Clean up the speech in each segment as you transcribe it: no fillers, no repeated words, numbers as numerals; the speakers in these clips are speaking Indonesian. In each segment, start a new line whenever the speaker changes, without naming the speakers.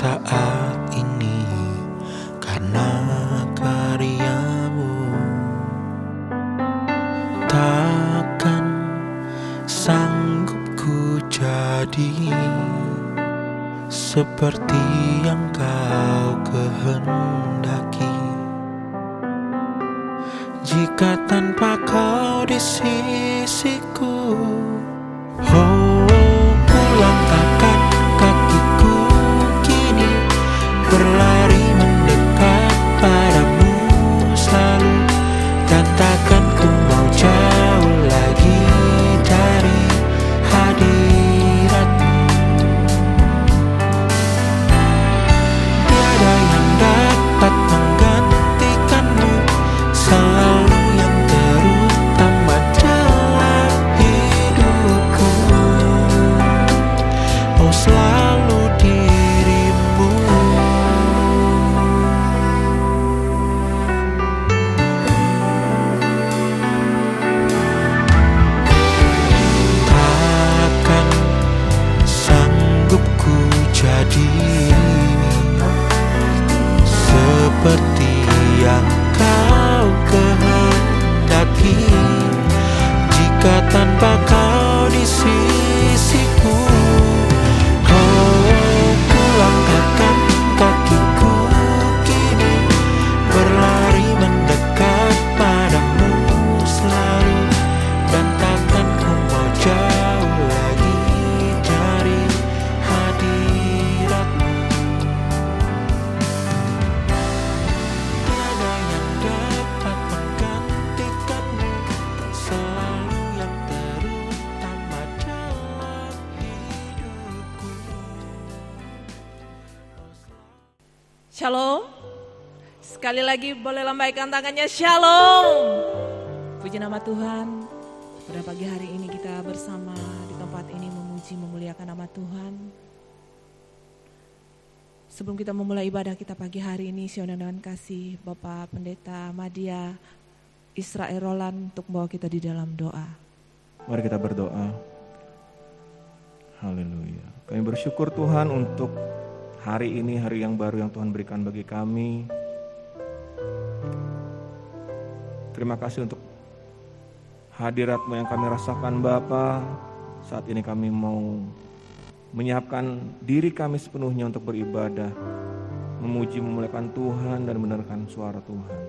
saat ini karena karya-Mu. Takkan sanggup ku jadi seperti yang Kau kehendaki jika tanpa Kau di sisiku. Oh, ku langkahkan kakiku kini berlari mendekat padamu selalu, dan takkan ku mau jauh lagi dari hadirat-Mu. Tiada yang dapat menggantikan-Mu, selalu yang terutama dalam hidupku. Oh, selalu diri-Mu. Takkan sanggup ku jadi seperti yang Kau kehendaki jika tanpa Kau di sisiku. Oh, ku langkahkan kakiku kini berlari mendekat padamu selalu, dan takkan ku mau jauh lagi dari hadirat-Mu. Tiada yang dapat menggantikan-Mu, selalu yang terutama dalam hidupku.
Shalom. Sekali lagi boleh lambaikan tangannya, shalom. Puji nama Tuhan. Pada pagi hari ini kita bersama di tempat ini memuji memuliakan nama Tuhan. Sebelum kita memulai ibadah kita pagi hari ini, saya dengan kasih Bapak Pendeta Madia Israel Roland untuk membawa kita di dalam doa.
Mari kita berdoa. Haleluya. Kami bersyukur Tuhan untuk hari ini, hari yang baru yang Tuhan berikan bagi kami. Terima kasih untuk hadirat-Mu yang kami rasakan Bapa. Saat ini kami mau menyiapkan diri kami sepenuhnya untuk beribadah, memuji memuliakan Tuhan dan mendengarkan suara Tuhan.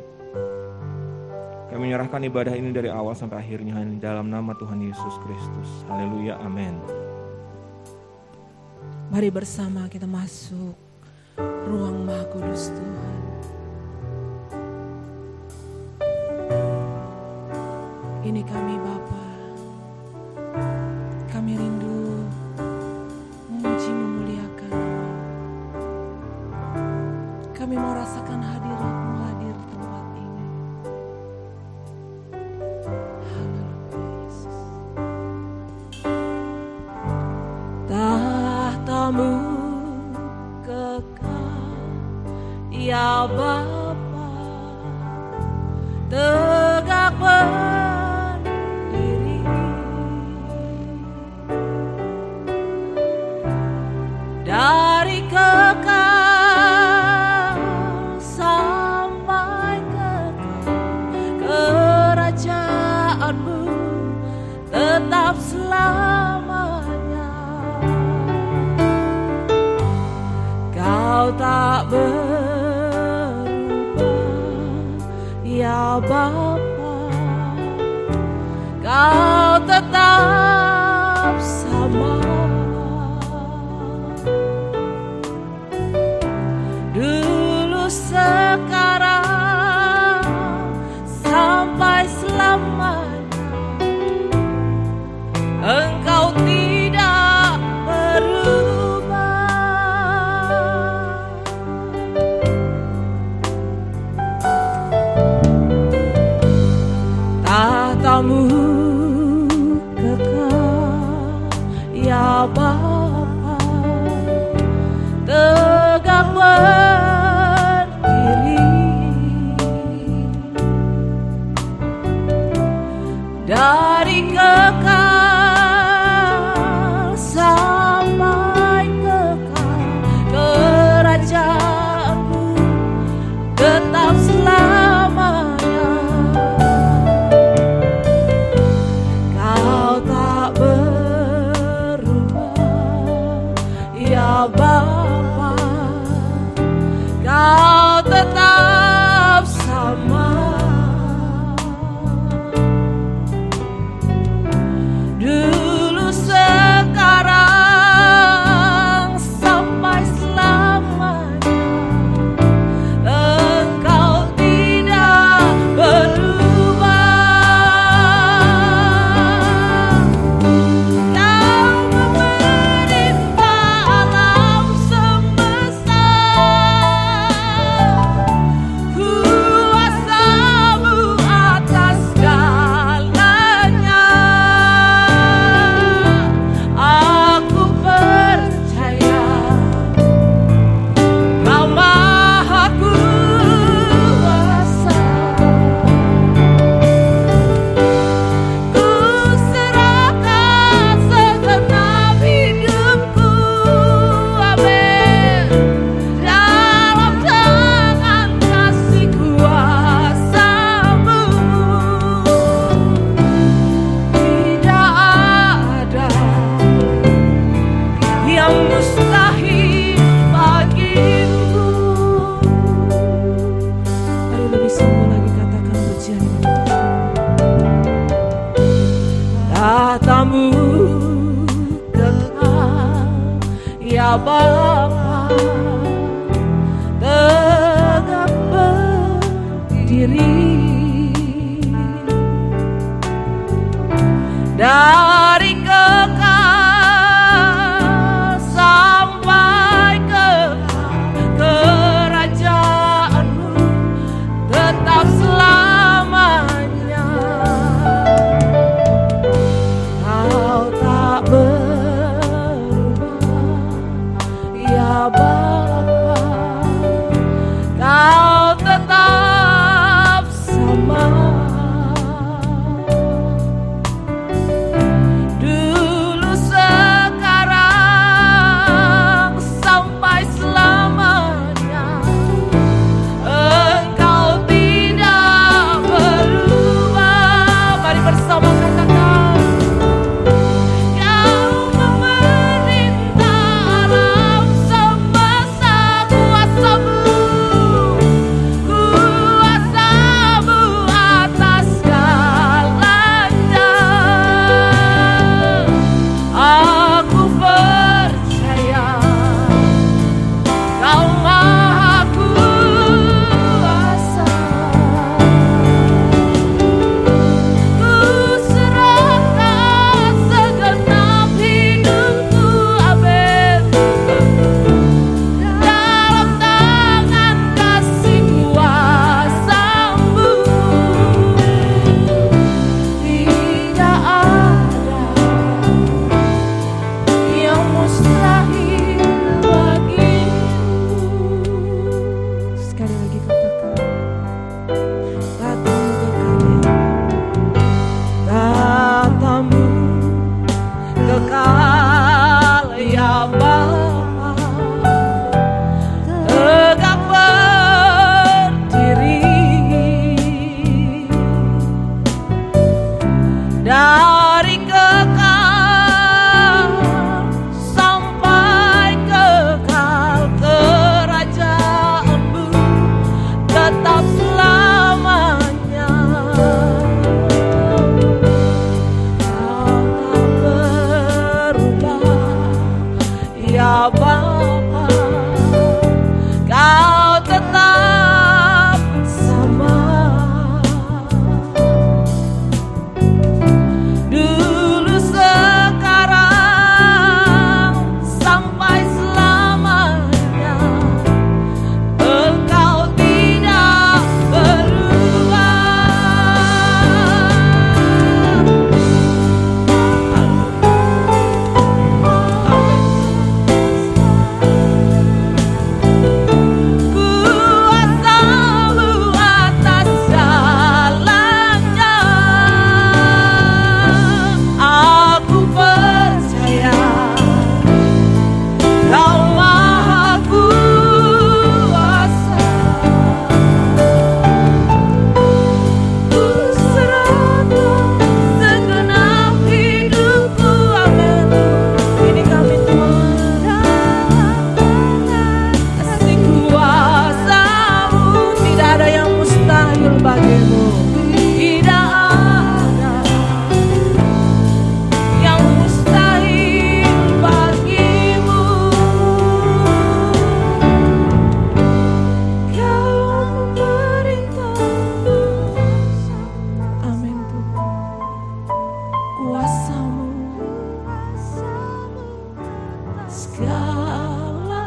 Kami menyerahkan ibadah ini dari awal sampai akhirnya hanya dalam nama Tuhan Yesus Kristus. Haleluya, amin.
Mari bersama kita masuk ruang Maha Kudus Tuhan. Ini kami Bapa, kami rindu memuji memuliakan. Kami mau rasakan hadirat-Mu hadir di tempat ini. Haleluya Yesus. Tahta-Mu kekal ya Bapa, tegak berdiri dari kekal sampai kekal, kerajaan-Mu tetap selamanya. Kau tak berubah ya Bapa, Kau tetap sama. Dulu, sekarang, sampai selamanya. Engkau tidak berubah. Tahta-Mu Kuasa-Mu tidak ada yang mustahil bagimu. Tidak ada yang mustahil bagimu. Kau memerintah. Amin Tuhan. Kuasa-Mu segalanya.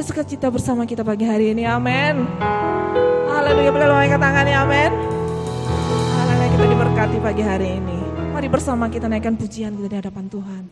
bersukacita bersama kita pagi hari ini. Amin. Haleluya, boleh lambaikan tangannya, amin. Haleluya, kita diberkati pagi hari ini. Mari bersama kita naikkan pujian kita di hadapan Tuhan.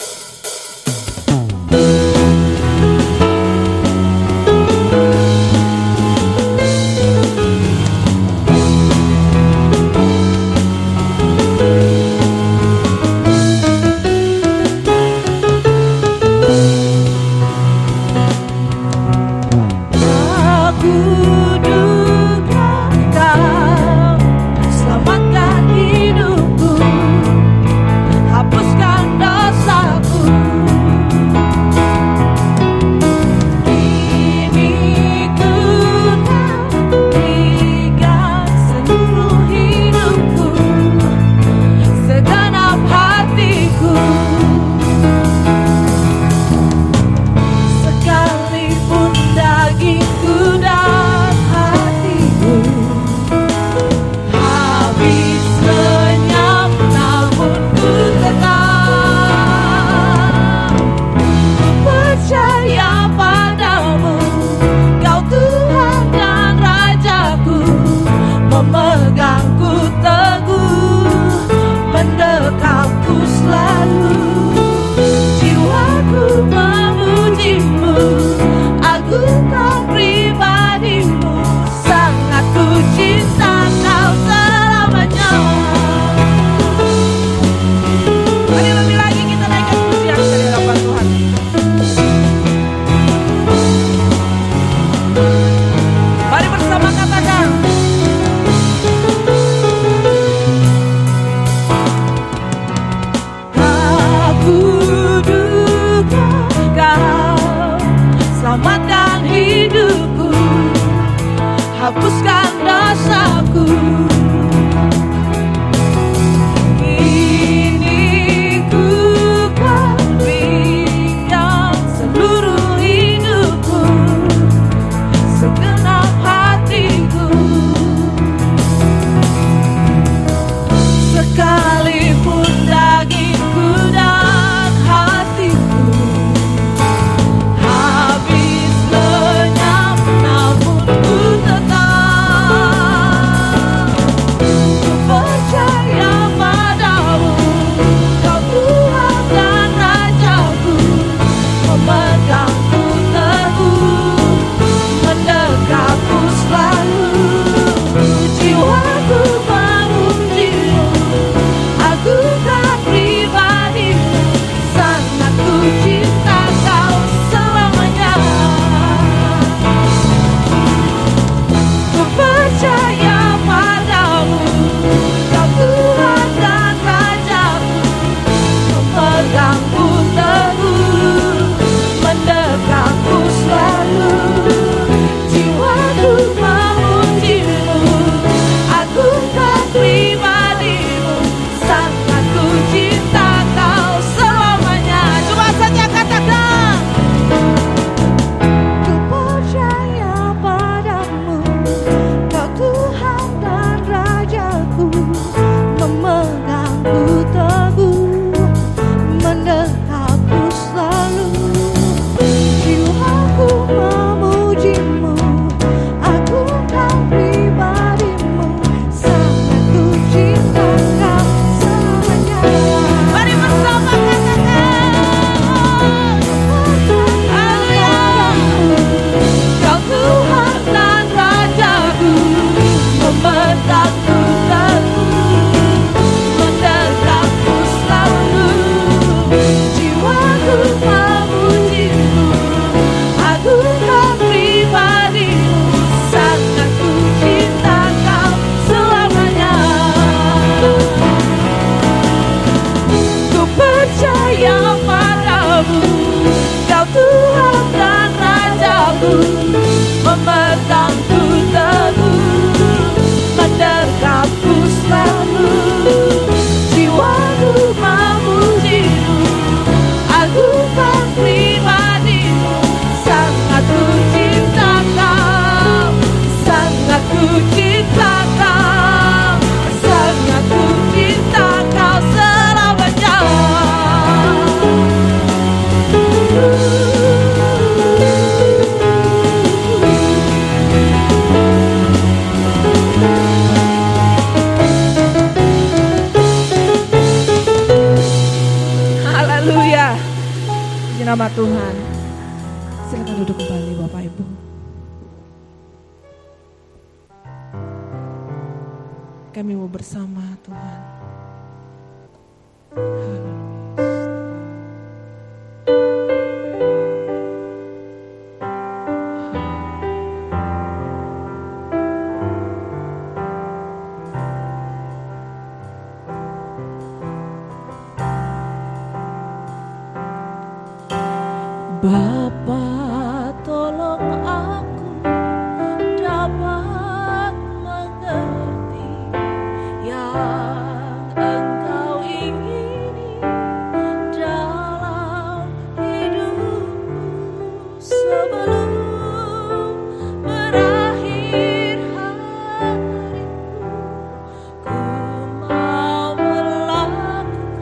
Hapuskan dosaku. Kini ku kan berikan seluruh hidupku, segenap hatiku. Sekalipun dagingku dan hatiku habis lenyap, namun ku tetap nama Tuhan. Silakan duduk kembali Bapak Ibu. Kami mau bersama Tuhan.
Bapa, tolong aku dapat mengerti yang Engkau ingini dalam hidupku sebelum berakhir hariku. Ku mau melakukan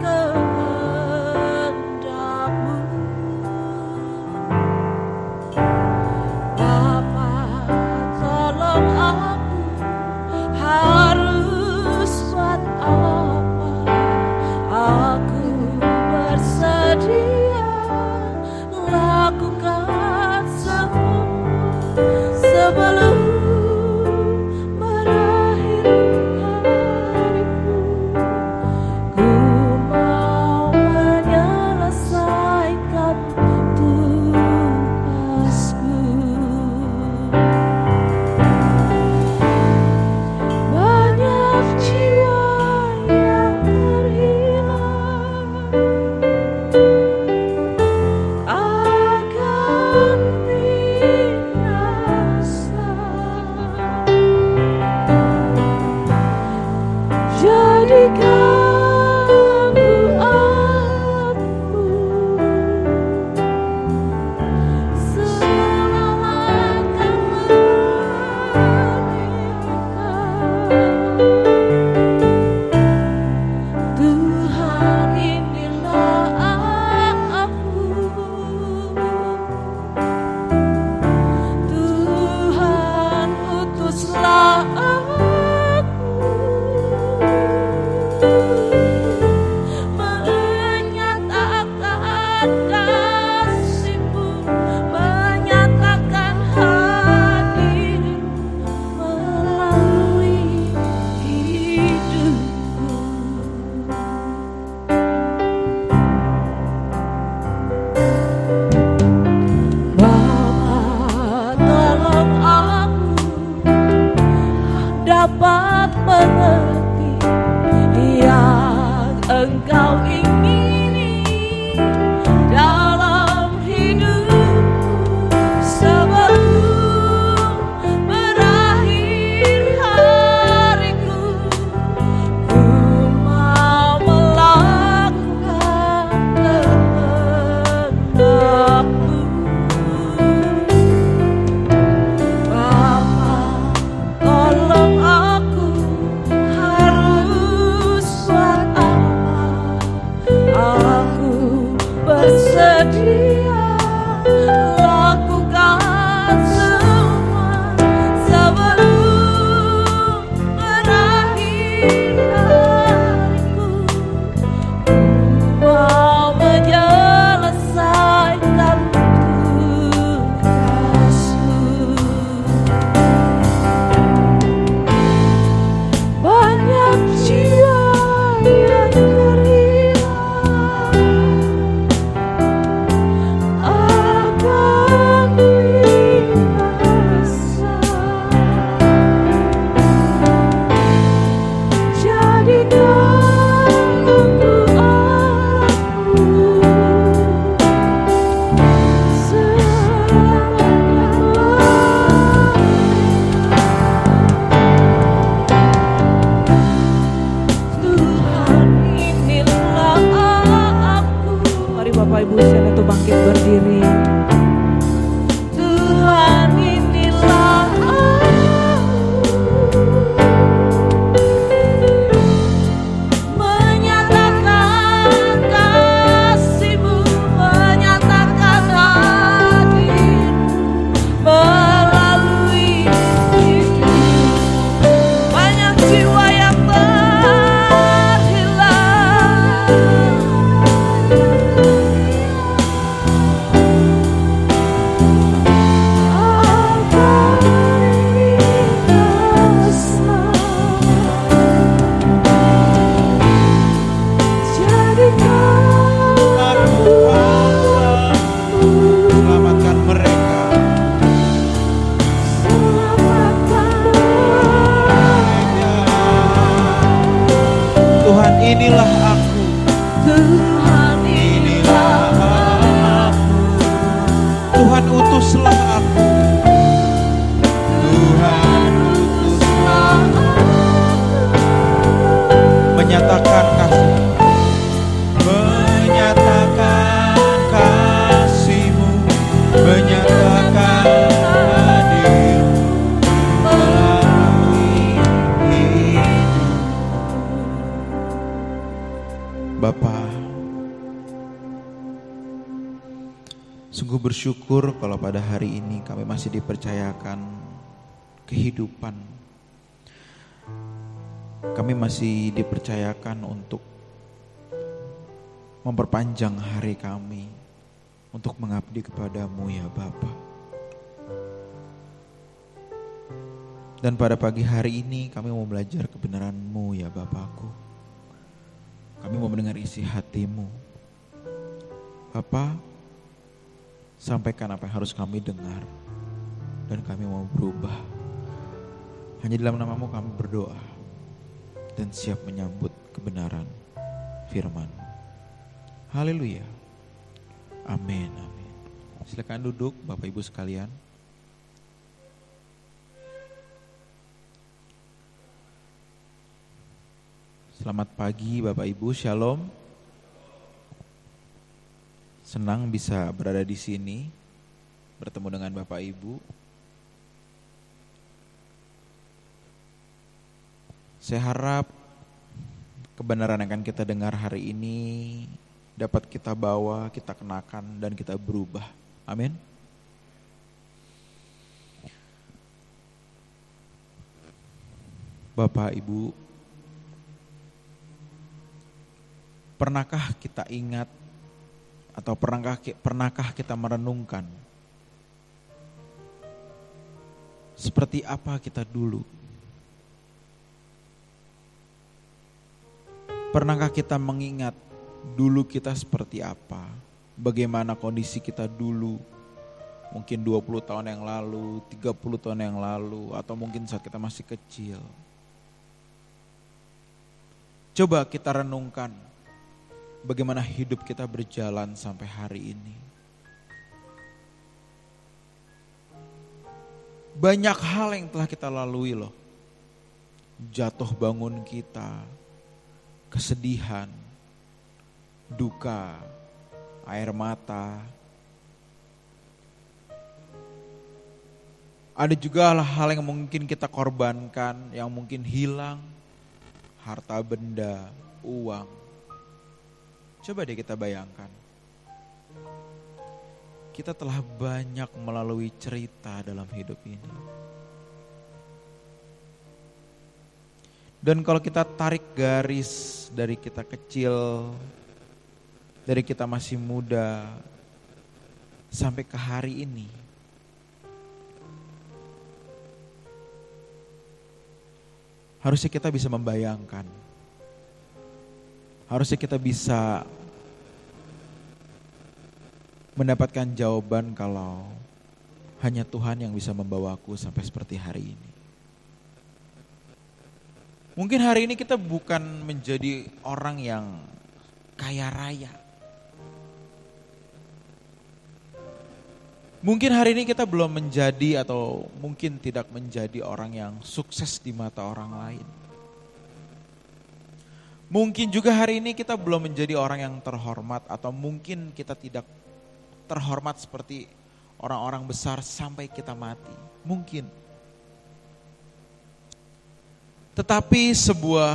kehendak-Mu. Bapa, tolong aku harus buat apa? Aku bersedia lakukan semua sebelum berakhir hariku. Ku mau menyelesaikan tugasku. Banyak jiwa yang terhilang akan binasa. Jadikan aku alatmu, selamatkan mereka. Tuhan, inilah aku. Tuhan, utuslah aku menyatakan kasih-Mu, menyatakan hadir-Mu melalui hidupku. Bapa, tolong aku dapat mengerti yang Engkau ingini dalam hidupku sebelum berakhir hariku. Ku mau melakukan kehendak-Mu. Bapa, tolong aku harus buat apa? Aku bersedia lakukan semua sebelum berakhir hariku. Mau menyelesaikan tugasku. Banyak jiwa yang terhilang akan binasa. Jadikan aku alatmu, Tuhan, inilah aku.
Mari Bapak Ibu sekalian itu bangkit berdiri.
Tuhan, inilah aku. Menyatakan kasih-Mu, menyatakan hadir-Mu melalui hidupku. Banyak jiwa yang terhilang
Bapa, sungguh bersyukur kalau pada hari ini kami masih dipercayakan kehidupan. Kami masih dipercayakan untuk memperpanjang hari kami, untuk mengabdi kepadamu ya Bapa. Dan pada pagi hari ini kami mau belajar kebenaran-Mu ya Bapakku. Kami mau mendengar isi hati-Mu. Bapa, sampaikan apa yang harus kami dengar. Dan kami mau berubah. Hanya dalam nama-Mu kami berdoa. Dan siap menyambut kebenaran firman. Haleluya. Amin, amin. Silakan duduk Bapak Ibu sekalian. Selamat pagi Bapak Ibu, Shalom. Senang bisa berada di sini, bertemu dengan Bapak Ibu. Saya harap kebenaran yang akan kita dengar hari ini dapat kita bawa, kita kenakan, dan kita berubah. Amin. Bapak Ibu, pernahkah kita ingat atau pernahkah kita merenungkan seperti apa kita dulu? Pernahkah kita mengingat dulu kita seperti apa? Bagaimana kondisi kita dulu? Mungkin 20 tahun yang lalu, 30 tahun yang lalu, atau mungkin saat kita masih kecil. Coba kita renungkan bagaimana hidup kita berjalan sampai hari ini. Banyak hal yang telah kita lalui loh. Jatuh bangun kita, kesedihan, duka, air mata. Ada juga hal yang mungkin kita korbankan, yang mungkin hilang, harta benda, uang. Coba deh kita bayangkan. Kita telah banyak melalui cerita dalam hidup ini. Dan kalau kita tarik garis dari kita kecil, dari kita masih muda, sampai ke hari ini. Harusnya kita bisa membayangkan. Harusnya kita bisa mendapatkan jawaban kalau hanya Tuhan yang bisa membawaku sampai seperti hari ini. Mungkin hari ini kita bukan menjadi orang yang kaya raya. Mungkin hari ini kita belum menjadi atau mungkin tidak menjadi orang yang sukses di mata orang lain. Mungkin juga hari ini kita belum menjadi orang yang terhormat atau mungkin kita tidak terhormat seperti orang-orang besar sampai kita mati. Mungkin. Tetapi sebuah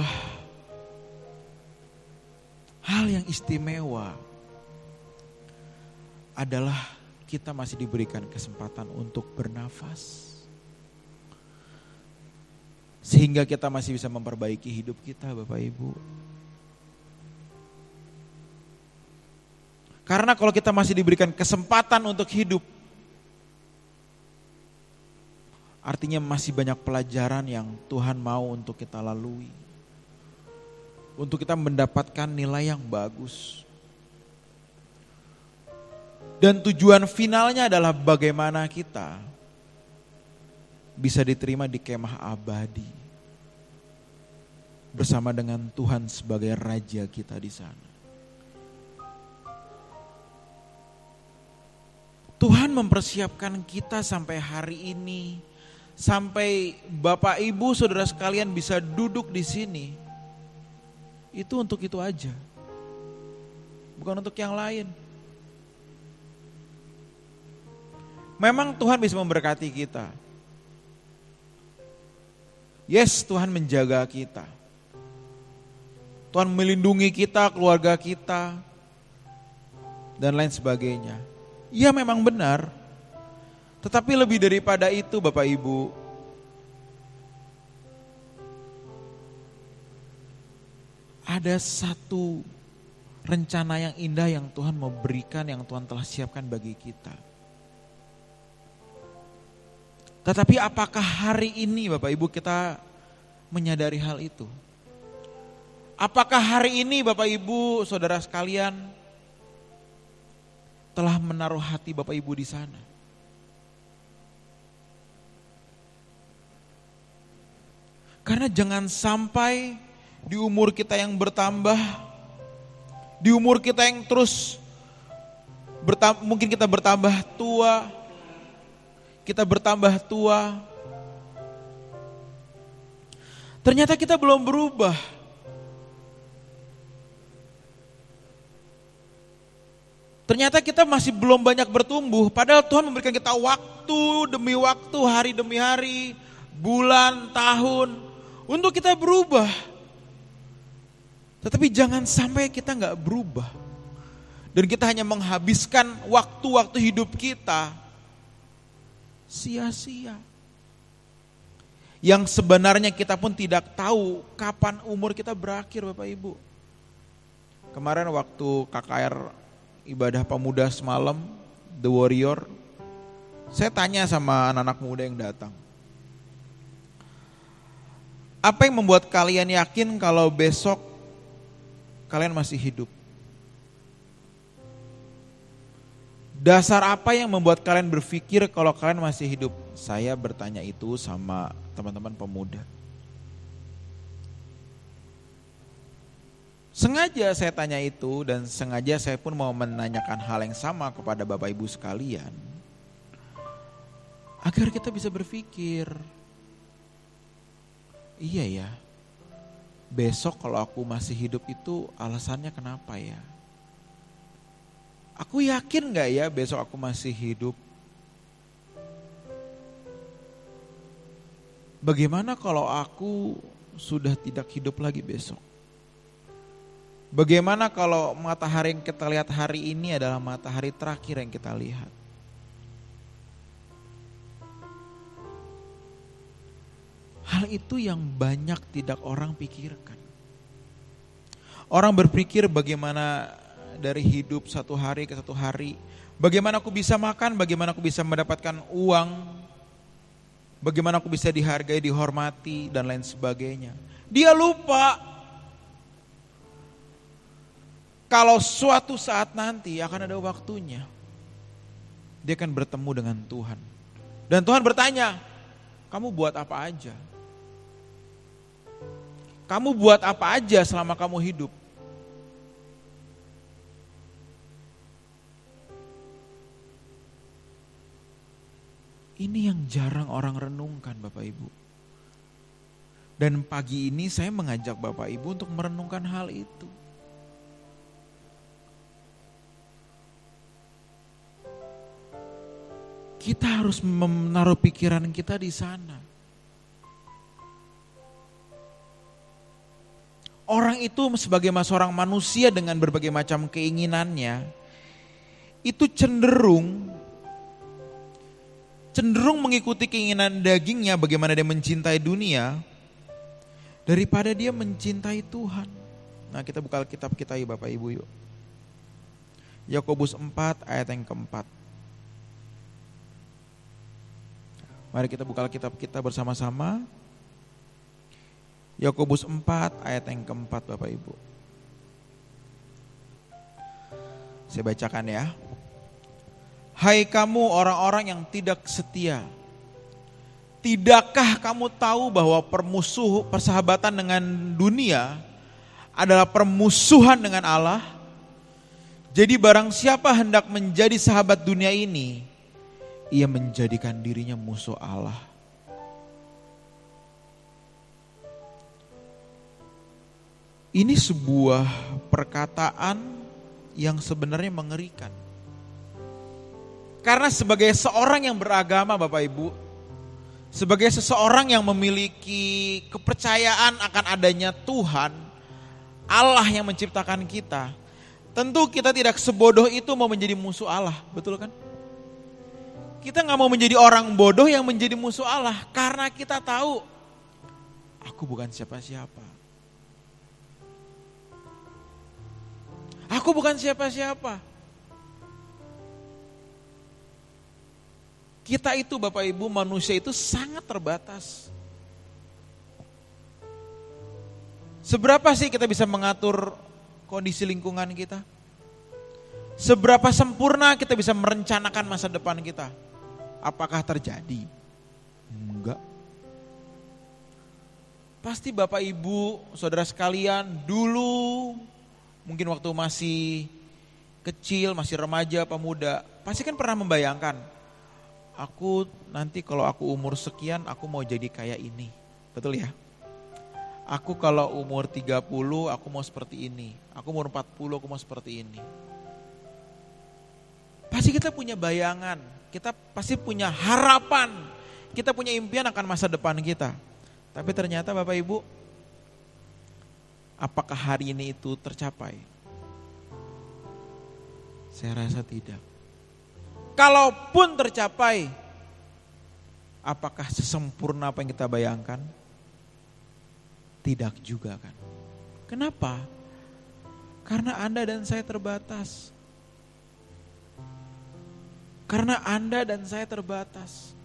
hal yang istimewa adalah kita masih diberikan kesempatan untuk bernafas. Sehingga kita masih bisa memperbaiki hidup kita Bapak Ibu. Karena kalau kita masih diberikan kesempatan untuk hidup, artinya masih banyak pelajaran yang Tuhan mau untuk kita lalui. Untuk kita mendapatkan nilai yang bagus. Dan tujuan finalnya adalah bagaimana kita bisa diterima di kemah abadi. Bersama dengan Tuhan sebagai Raja kita di sana. Tuhan mempersiapkan kita sampai hari ini, sampai Bapak Ibu Saudara sekalian bisa duduk di sini. Itu untuk itu aja. Bukan untuk yang lain. Memang Tuhan bisa memberkati kita. Yes, Tuhan menjaga kita. Tuhan melindungi kita, keluarga kita, dan lain sebagainya. Iya memang benar. Tetapi lebih daripada itu Bapak Ibu, ada satu rencana yang indah yang Tuhan mau berikan, yang Tuhan telah siapkan bagi kita. Tetapi apakah hari ini Bapak Ibu kita menyadari hal itu? Apakah hari ini Bapak Ibu, saudara sekalian, telah menaruh hati Bapak Ibu di sana? Karena jangan sampai di umur kita yang bertambah, di umur kita yang terus mungkin kita bertambah tua, ternyata kita belum berubah. Ternyata kita masih belum banyak bertumbuh, padahal Tuhan memberikan kita waktu demi waktu, hari demi hari, bulan, tahun, untuk kita berubah. Tetapi jangan sampai kita gak berubah, dan kita hanya menghabiskan waktu-waktu hidup kita sia-sia. Yang sebenarnya kita pun tidak tahu kapan umur kita berakhir Bapak Ibu. Kemarin waktu KKR ibadah pemuda semalam, The Warrior, saya tanya sama anak-anak muda yang datang, apa yang membuat kalian yakin kalau besok kalian masih hidup? Dasar apa yang membuat kalian berpikir kalau kalian masih hidup? Saya bertanya itu sama teman-teman pemuda. Sengaja saya tanya itu, dan sengaja saya pun mau menanyakan hal yang sama kepada Bapak Ibu sekalian, agar kita bisa berpikir, iya ya, besok kalau aku masih hidup itu alasannya kenapa ya? Aku yakin gak ya besok aku masih hidup? Bagaimana kalau aku sudah tidak hidup lagi besok? Bagaimana kalau matahari yang kita lihat hari ini adalah matahari terakhir yang kita lihat? Hal itu yang banyak tidak orang pikirkan. Orang berpikir bagaimana dari hidup satu hari ke satu hari, bagaimana aku bisa makan, bagaimana aku bisa mendapatkan uang, bagaimana aku bisa dihargai, dihormati, dan lain sebagainya. Dia lupa kalau suatu saat nanti akan ada waktunya dia akan bertemu dengan Tuhan. Dan Tuhan bertanya, kamu buat apa aja? Kamu buat apa aja selama kamu hidup? Ini yang jarang orang renungkan Bapak Ibu. Dan pagi ini saya mengajak Bapak Ibu untuk merenungkan hal itu. Kita harus menaruh pikiran kita di sana. Orang itu sebagai seorang manusia dengan berbagai macam keinginannya, itu cenderung mengikuti keinginan dagingnya, bagaimana dia mencintai dunia, daripada dia mencintai Tuhan. Nah, kita buka kitab kita ya Bapak Ibu yuk. Yakobus 4 ayat yang keempat. Mari kita buka kitab kita bersama-sama. Yakobus 4 ayat yang keempat Bapak Ibu. Saya bacakan ya. Hai kamu orang-orang yang tidak setia, tidakkah kamu tahu bahwa persahabatan dengan dunia adalah permusuhan dengan Allah? Jadi barang siapa hendak menjadi sahabat dunia ini, ia menjadikan dirinya musuh Allah. Ini sebuah perkataan yang sebenarnya mengerikan. Karena sebagai seorang yang beragama Bapak Ibu, sebagai seseorang yang memiliki kepercayaan akan adanya Tuhan, Allah yang menciptakan kita, tentu kita tidak sebodoh itu mau menjadi musuh Allah, betul kan? Kita gak mau menjadi orang bodoh yang menjadi musuh Allah, karena kita tahu, aku bukan siapa-siapa. Aku bukan siapa-siapa. Kita itu Bapak Ibu, manusia itu sangat terbatas. Seberapa sih kita bisa mengatur kondisi lingkungan kita? Seberapa sempurna kita bisa merencanakan masa depan kita? Apakah terjadi? Enggak. Pasti Bapak Ibu, saudara sekalian, dulu mungkin waktu masih kecil, masih remaja, pemuda, pasti kan pernah membayangkan, aku nanti kalau aku umur sekian, aku mau jadi kayak ini. Betul ya? Aku kalau umur 30, aku mau seperti ini. Aku umur 40, aku mau seperti ini. Pasti kita punya bayangan, kita pasti punya harapan, kita punya impian akan masa depan kita. Tapi ternyata Bapak Ibu, apakah hari ini itu tercapai? Saya rasa tidak. Kalaupun tercapai, apakah sesempurna apa yang kita bayangkan? Tidak juga kan. Kenapa? Karena Anda dan saya terbatas. Karena Anda dan saya terbatas.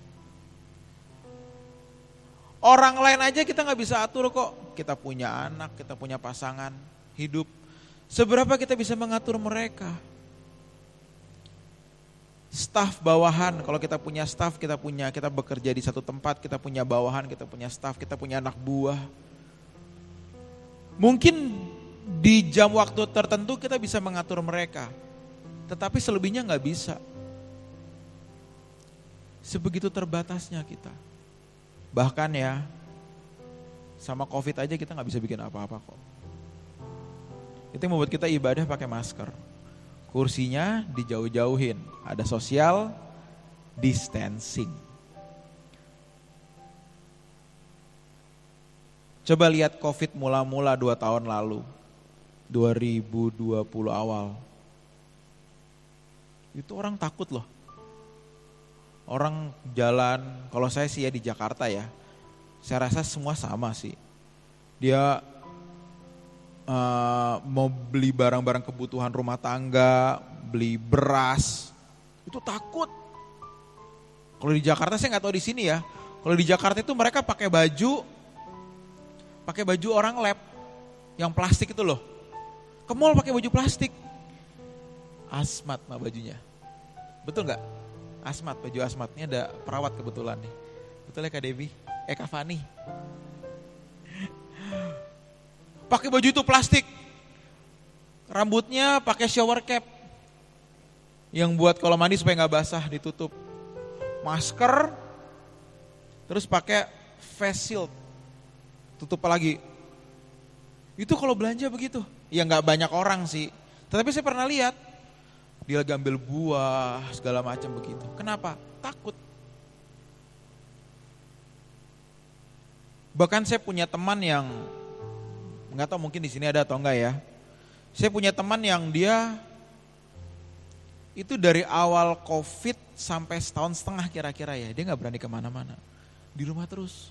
Orang lain aja kita gak bisa atur kok. Kita punya anak, kita punya pasangan hidup. Seberapa kita bisa mengatur mereka? Staf bawahan, kalau kita punya staf, kita bekerja di satu tempat, kita punya bawahan, kita punya staf, kita punya anak buah. Mungkin di jam waktu tertentu kita bisa mengatur mereka, tetapi selebihnya gak bisa. Sebegitu terbatasnya kita. Bahkan ya, sama COVID aja kita gak bisa bikin apa-apa kok. Itu yang membuat kita ibadah pakai masker. Kursinya dijauh-jauhin, ada social distancing. Coba lihat COVID mula-mula 2 tahun lalu, 2020 awal. Itu orang takut loh. Orang jalan, kalau saya sih ya di Jakarta ya, saya rasa semua sama sih. Dia mau beli barang-barang kebutuhan rumah tangga, beli beras, itu takut. Kalau di Jakarta saya nggak tahu di sini ya. Kalau di Jakarta itu mereka pakai baju orang lab yang plastik itu loh. Ke mall pakai baju plastik. Asmat mah bajunya. Betul nggak? Asmat, baju asmat. Ini ada perawat kebetulan nih. Betul ya Kak Devi? Kak Fani. Pakai baju itu plastik. Rambutnya pakai shower cap. Yang buat kalau mandi supaya nggak basah, ditutup. Masker, terus pakai face shield. Tutup lagi. Itu kalau belanja begitu. Ya nggak banyak orang sih. Tetapi saya pernah lihat. Dia lagi ambil buah, segala macam begitu. Kenapa? Takut. Bahkan saya punya teman yang, nggak tahu mungkin di sini ada atau enggak ya. Saya punya teman yang dia itu dari awal COVID sampai 1,5 tahun kira-kira ya. Dia nggak berani kemana-mana. Di rumah terus.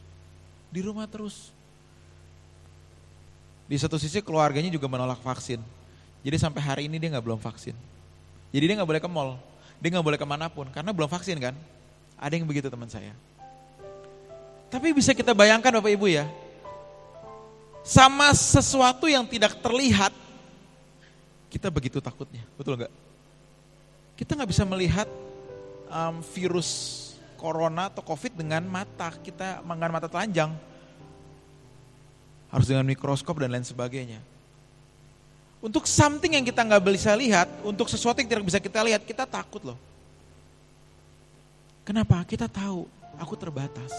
Di satu sisi keluarganya juga menolak vaksin. Jadi sampai hari ini dia belum vaksin. Jadi dia gak boleh ke mall, dia gak boleh kemanapun karena belum vaksin kan. Ada yang begitu teman saya. Tapi bisa kita bayangkan Bapak Ibu ya, sama sesuatu yang tidak terlihat, kita begitu takutnya, betul gak? Kita gak bisa melihat virus corona atau COVID dengan mata, kita dengan mata telanjang. Harus dengan mikroskop dan lain sebagainya. Untuk something yang kita nggak bisa lihat, untuk sesuatu yang tidak bisa kita lihat, kita takut loh. Kenapa? Kita tahu aku terbatas.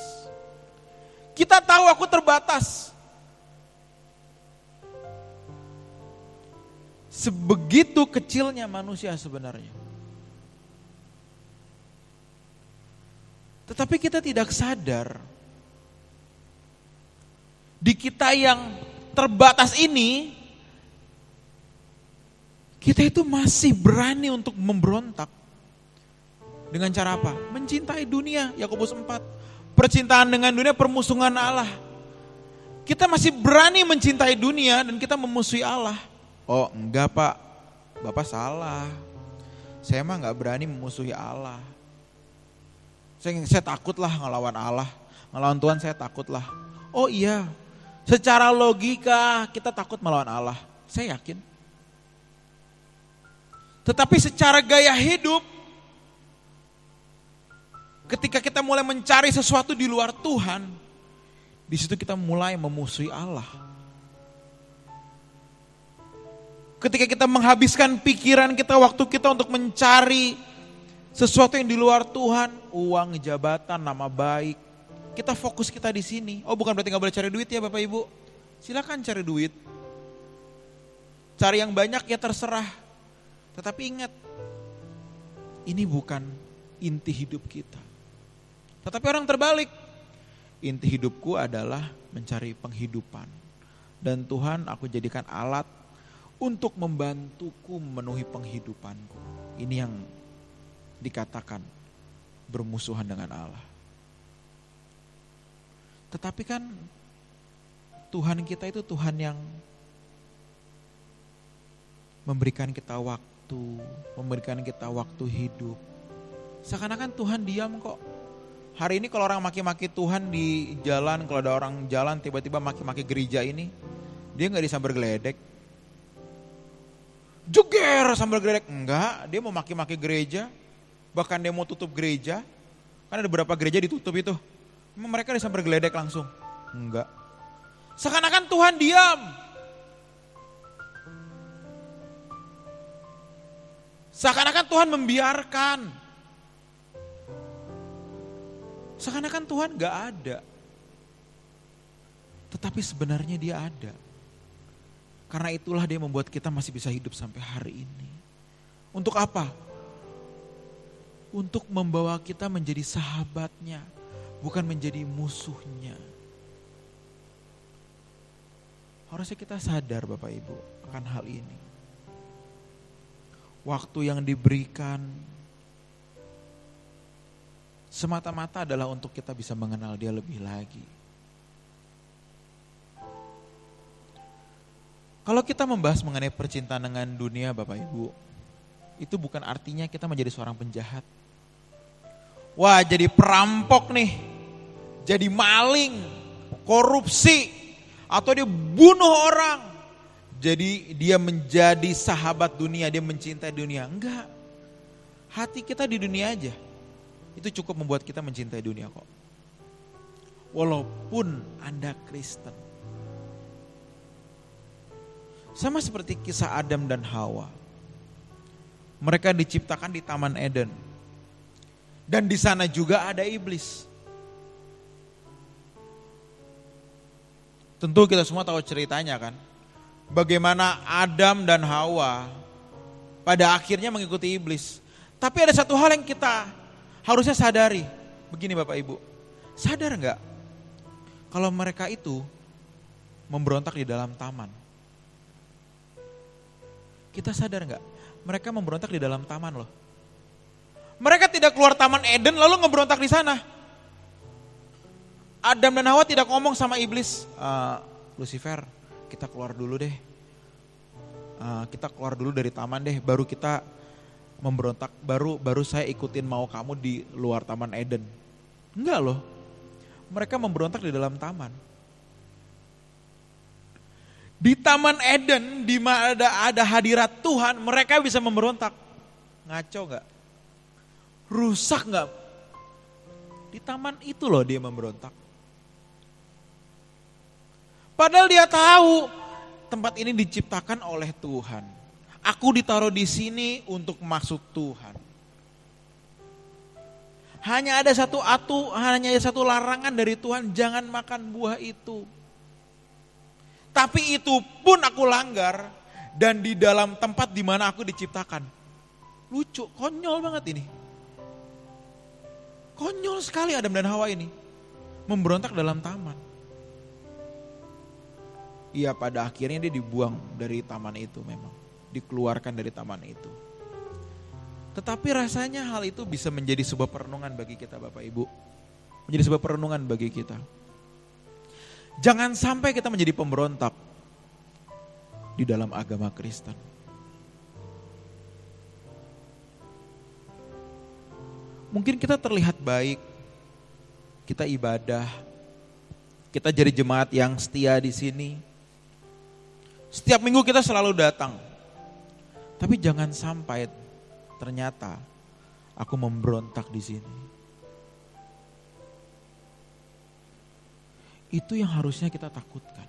Kita tahu aku terbatas. Sebegitu kecilnya manusia sebenarnya. Tetapi kita tidak sadar. Di kita yang terbatas ini, kita itu masih berani untuk memberontak. Dengan cara apa? Mencintai dunia, Yakobus 4. Percintaan dengan dunia permusuhan Allah. Kita masih berani mencintai dunia dan kita memusuhi Allah. Oh enggak Pak, Bapak salah. Saya mah gak berani memusuhi Allah. Saya takutlah ngelawan Allah. Ngelawan Tuhan saya takutlah. Oh iya, secara logika kita takut melawan Allah. Saya yakin. Tetapi secara gaya hidup, ketika kita mulai mencari sesuatu di luar Tuhan, di situ kita mulai memusuhi Allah. Ketika kita menghabiskan pikiran kita, waktu kita untuk mencari sesuatu yang di luar Tuhan, uang, jabatan, nama baik, kita fokus kita di sini. Oh bukan berarti gak boleh cari duit ya Bapak Ibu. Silakan cari duit. Cari yang banyak ya terserah. Tetapi ingat, ini bukan inti hidup kita. Tetapi orang terbalik. Inti hidupku adalah mencari penghidupan. Dan Tuhan aku jadikan alat untuk membantuku memenuhi penghidupanku. Ini yang dikatakan bermusuhan dengan Allah. Tetapi kan Tuhan kita itu Tuhan yang memberikan kita waktu, memberikan kita waktu hidup. Seakan-akan Tuhan diam kok. Hari ini kalau orang maki-maki Tuhan di jalan, kalau ada orang jalan tiba-tiba maki-maki gereja ini, dia gak disambar geledek. Jeger sambil geledek, enggak, dia mau maki-maki gereja, bahkan dia mau tutup gereja, kan ada beberapa gereja ditutup itu, memang mereka disambar geledek langsung, enggak. Seakan-akan Tuhan diam. Seakan-akan Tuhan membiarkan. Seakan-akan Tuhan gak ada. Tetapi sebenarnya dia ada. Karena itulah dia membuat kita masih bisa hidup sampai hari ini. Untuk apa? Untuk membawa kita menjadi sahabatnya, bukan menjadi musuhnya. Harusnya kita sadar Bapak Ibu akan hal ini. Waktu yang diberikan semata-mata adalah untuk kita bisa mengenal dia lebih lagi. Kalau kita membahas mengenai percintaan dengan dunia Bapak Ibu, itu bukan artinya kita menjadi seorang penjahat. Wah jadi perampok nih, jadi maling, korupsi, atau dia bunuh orang. Jadi dia menjadi sahabat dunia, dia mencintai dunia. Enggak, hati kita di dunia aja. Itu cukup membuat kita mencintai dunia kok. Walaupun Anda Kristen. Sama seperti kisah Adam dan Hawa. Mereka diciptakan di Taman Eden. Dan di sana juga ada iblis. Tentu kita semua tahu ceritanya kan. Bagaimana Adam dan Hawa pada akhirnya mengikuti iblis. Tapi ada satu hal yang kita harusnya sadari. Begini Bapak Ibu. Sadar enggak? Kalau mereka itu memberontak di dalam taman. Kita sadar enggak? Mereka memberontak di dalam taman loh. Mereka tidak keluar Taman Eden lalu ngeberontak di sana. Adam dan Hawa tidak ngomong sama iblis, Lucifer, kita keluar dulu deh. Kita keluar dulu dari taman deh, baru kita memberontak, baru saya ikutin mau kamu di luar Taman Eden. Enggak loh. Mereka memberontak di dalam taman. Di Taman Eden, di mana ada hadirat Tuhan, mereka bisa memberontak. Ngaco gak? Rusak gak? Di taman itu loh dia memberontak. Padahal dia tahu tempat ini diciptakan oleh Tuhan. Aku ditaruh di sini untuk maksud Tuhan. Hanya ada satu larangan dari Tuhan, jangan makan buah itu. Tapi itu pun aku langgar dan di dalam tempat di mana aku diciptakan. Lucu, konyol banget ini. Konyol sekali Adam dan Hawa ini. Memberontak dalam taman. Iya pada akhirnya dia dibuang dari taman itu memang. dikeluarkan dari taman itu. Tetapi rasanya hal itu bisa menjadi sebuah perenungan bagi kita Bapak Ibu. Menjadi sebuah perenungan bagi kita. Jangan sampai kita menjadi pemberontak di dalam agama Kristen. Mungkin kita terlihat baik, kita ibadah, kita jadi jemaat yang setia di sini. Setiap minggu kita selalu datang. Tapi jangan sampai ternyata aku memberontak di sini. Itu yang harusnya kita takutkan.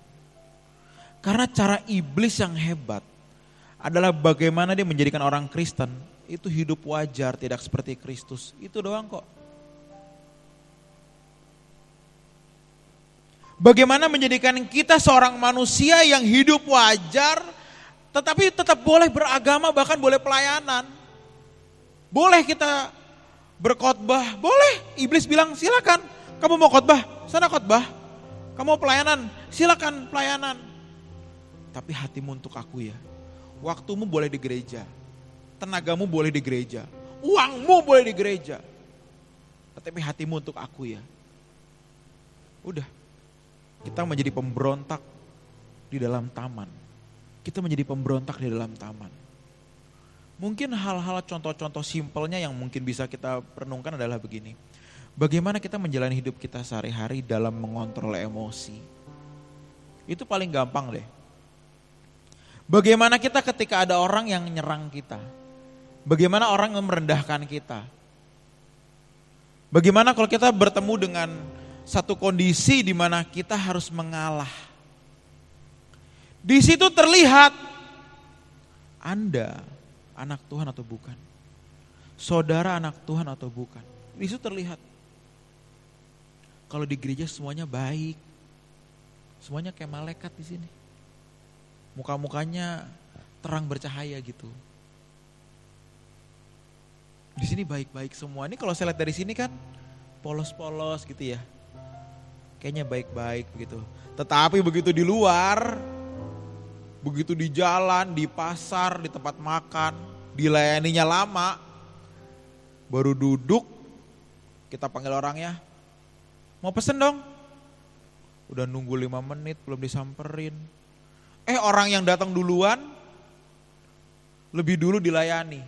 Karena cara iblis yang hebat adalah bagaimana dia menjadikan orang Kristen itu hidup wajar, tidak seperti Kristus. Itu doang kok. Bagaimana menjadikan kita seorang manusia yang hidup wajar, tetapi tetap boleh beragama, bahkan boleh pelayanan. Boleh kita berkhotbah, boleh. Iblis bilang silakan, kamu mau khotbah, sana khotbah. Kamu mau pelayanan, silakan pelayanan. Tapi hatimu untuk aku ya. Waktumu boleh di gereja. Tenagamu boleh di gereja. Uangmu boleh di gereja. Tapi hatimu untuk aku ya. Udah. Kita menjadi pemberontak di dalam taman. Kita menjadi pemberontak di dalam taman. Mungkin hal-hal contoh-contoh simpelnya yang mungkin bisa kita renungkan adalah begini. Bagaimana kita menjalani hidup kita sehari-hari dalam mengontrol emosi. Itu paling gampang deh. Bagaimana kita ketika ada orang yang nyerang kita. Bagaimana orang yang merendahkan kita. Bagaimana kalau kita bertemu dengan satu kondisi di mana kita harus mengalah. Di situ terlihat Anda anak Tuhan atau bukan. Saudara anak Tuhan atau bukan. Di situ terlihat. Kalau di gereja semuanya baik. Semuanya kayak malaikat di sini. Muka-mukanya terang bercahaya gitu. Di sini baik-baik semua. Ini kalau saya lihat dari sini kan polos-polos gitu ya. Kayaknya baik-baik begitu. Tetapi begitu di luar, begitu di jalan, di pasar, di tempat makan, dilayaninya lama, baru duduk, kita panggil orangnya, mau pesen dong? Udah nunggu 5 menit belum disamperin. Orang yang datang duluan, lebih dulu dilayani.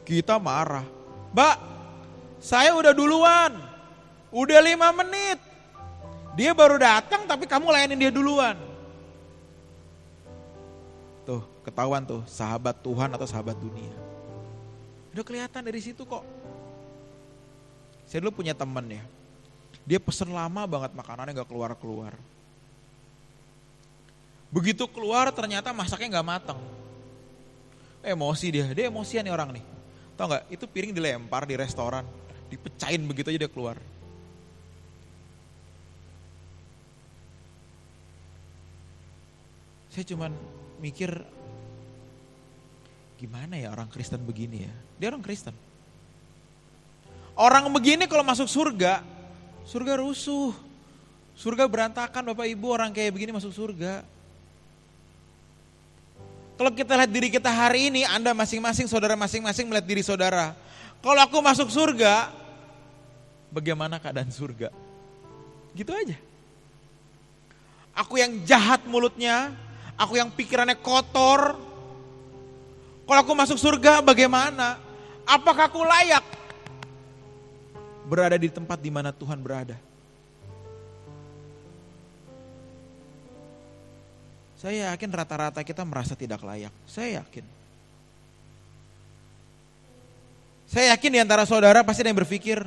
Kita marah. Mbak, saya udah duluan, udah 5 menit. Dia baru datang tapi kamu layanin dia duluan. Tuh, ketahuan tuh sahabat Tuhan atau sahabat dunia. Udah kelihatan dari situ kok. Saya dulu punya temen ya. Dia pesen lama banget makanannya gak keluar-keluar. Begitu keluar ternyata masaknya gak matang. Emosi dia emosian nih orang nih. Tahu gak, itu piring dilempar di restoran. Dipecahin begitu aja dia keluar. Saya cuman mikir, gimana ya orang Kristen begini ya? Dia orang Kristen. Orang begini kalau masuk surga, surga rusuh. Surga berantakan Bapak Ibu, orang kayak begini masuk surga. Kalau kita lihat diri kita hari ini, Anda masing-masing, saudara masing-masing melihat diri saudara. Kalau aku masuk surga, bagaimana keadaan surga? Gitu aja. Aku yang jahat mulutnya, aku yang pikirannya kotor. Kalau aku masuk surga bagaimana? Apakah aku layak berada di tempat di mana Tuhan berada? Saya yakin rata-rata kita merasa tidak layak. Saya yakin. Saya yakin di antara saudara pasti ada yang berpikir,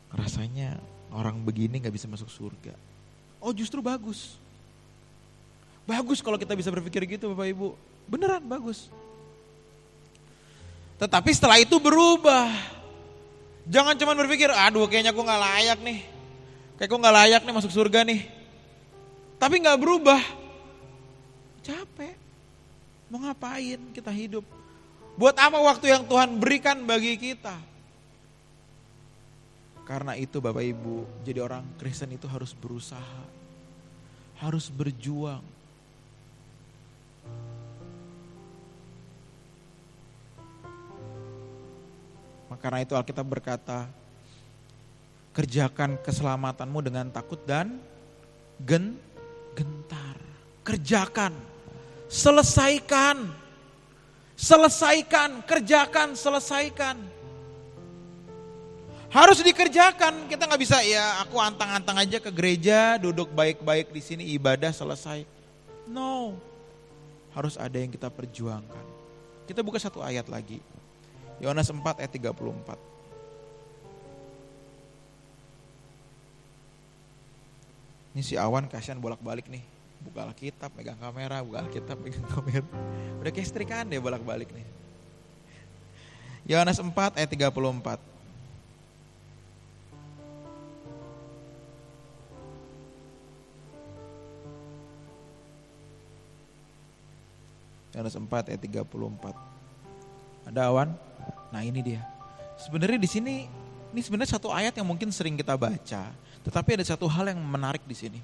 rasanya orang begini gak bisa masuk surga. Oh justru bagus. Bagus kalau kita bisa berpikir gitu Bapak Ibu. Beneran bagus. Tetapi setelah itu berubah. Jangan cuma berpikir, aduh kayaknya aku gak layak nih. Kayak aku gak layak nih masuk surga nih. Tapi gak berubah. Capek. Mau ngapain kita hidup? Buat apa waktu yang Tuhan berikan bagi kita? Karena itu Bapak Ibu, jadi orang Kristen itu harus berusaha. Harus berjuang. Karena itu Alkitab berkata, kerjakan keselamatanmu dengan takut dan gentar. Kerjakan, selesaikan, kerjakan, selesaikan. Harus dikerjakan. Kita nggak bisa ya aku antang-antang aja ke gereja, duduk baik-baik di sini ibadah selesai. No, harus ada yang kita perjuangkan. Kita buka satu ayat lagi. Yohanes 4 ayat 34. Ini si Awan kasihan bolak-balik nih. Buka Alkitab, pegang kamera, buka Alkitab, pegang kamera. Udah kayak setrikaan deh bolak-balik nih. Yohanes 4 ayat 34. Yohanes 4 ayat 34. Ada Awan? Nah ini dia. Sebenarnya di sini ini sebenarnya satu ayat yang mungkin sering kita baca. Tetapi ada satu hal yang menarik di sini.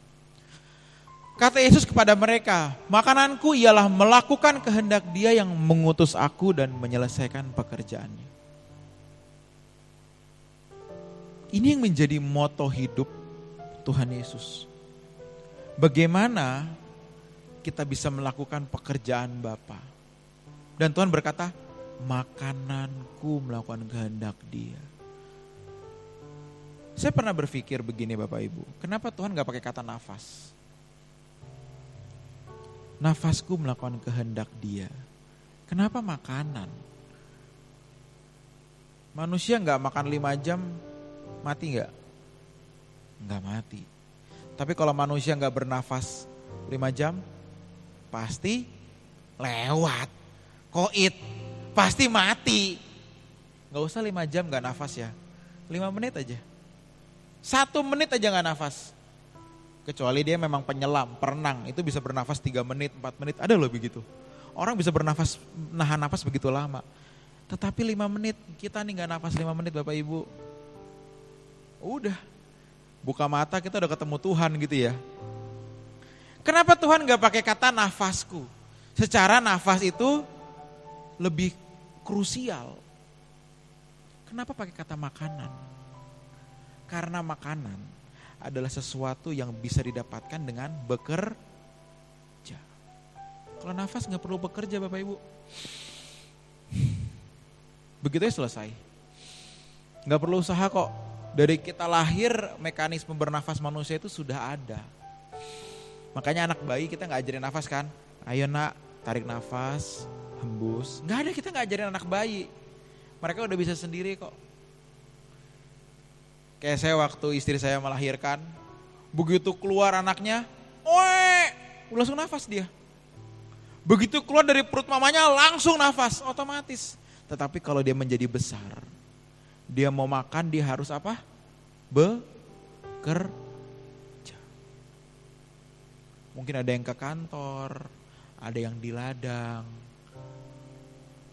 Kata Yesus kepada mereka, makananku ialah melakukan kehendak Dia yang mengutus aku dan menyelesaikan pekerjaannya. Ini yang menjadi moto hidup Tuhan Yesus. Bagaimana kita bisa melakukan pekerjaan Bapa. Dan Tuhan berkata, makananku melakukan kehendak Dia. Saya pernah berpikir begini Bapak Ibu, kenapa Tuhan gak pakai kata nafas? Nafasku melakukan kehendak Dia. Kenapa makanan? Manusia gak makan 5 jam, mati gak? Gak mati. Tapi kalau manusia gak bernafas 5 jam, pasti lewat. Koit, pasti mati. Gak usah 5 jam gak nafas ya, 5 menit aja. 1 menit aja gak nafas. Kecuali dia memang penyelam, perenang, itu bisa bernafas 3 menit, 4 menit, ada loh begitu. Orang bisa bernafas, nahan nafas begitu lama. Tetapi 5 menit, kita nih gak nafas 5 menit Bapak Ibu. Udah, buka mata kita udah ketemu Tuhan gitu ya. Kenapa Tuhan gak pakai kata nafasku? Secara nafas itu lebih krusial. Kenapa pakai kata makanan? Karena makanan adalah sesuatu yang bisa didapatkan dengan bekerja. Kalau nafas gak perlu bekerja Bapak Ibu. Begitu ya selesai. Gak perlu usaha kok. Dari kita lahir mekanisme bernafas manusia itu sudah ada. Makanya anak bayi kita gak ajarin nafas kan. Ayo nak tarik nafas, hembus. Gak ada, kita gak ajarin anak bayi. Mereka udah bisa sendiri kok. Kayak saya waktu istri saya melahirkan, begitu keluar anaknya, langsung nafas dia. Begitu keluar dari perut mamanya langsung nafas, otomatis. Tetapi kalau dia menjadi besar, dia mau makan dia harus apa? Bekerja. Mungkin ada yang ke kantor, ada yang di ladang,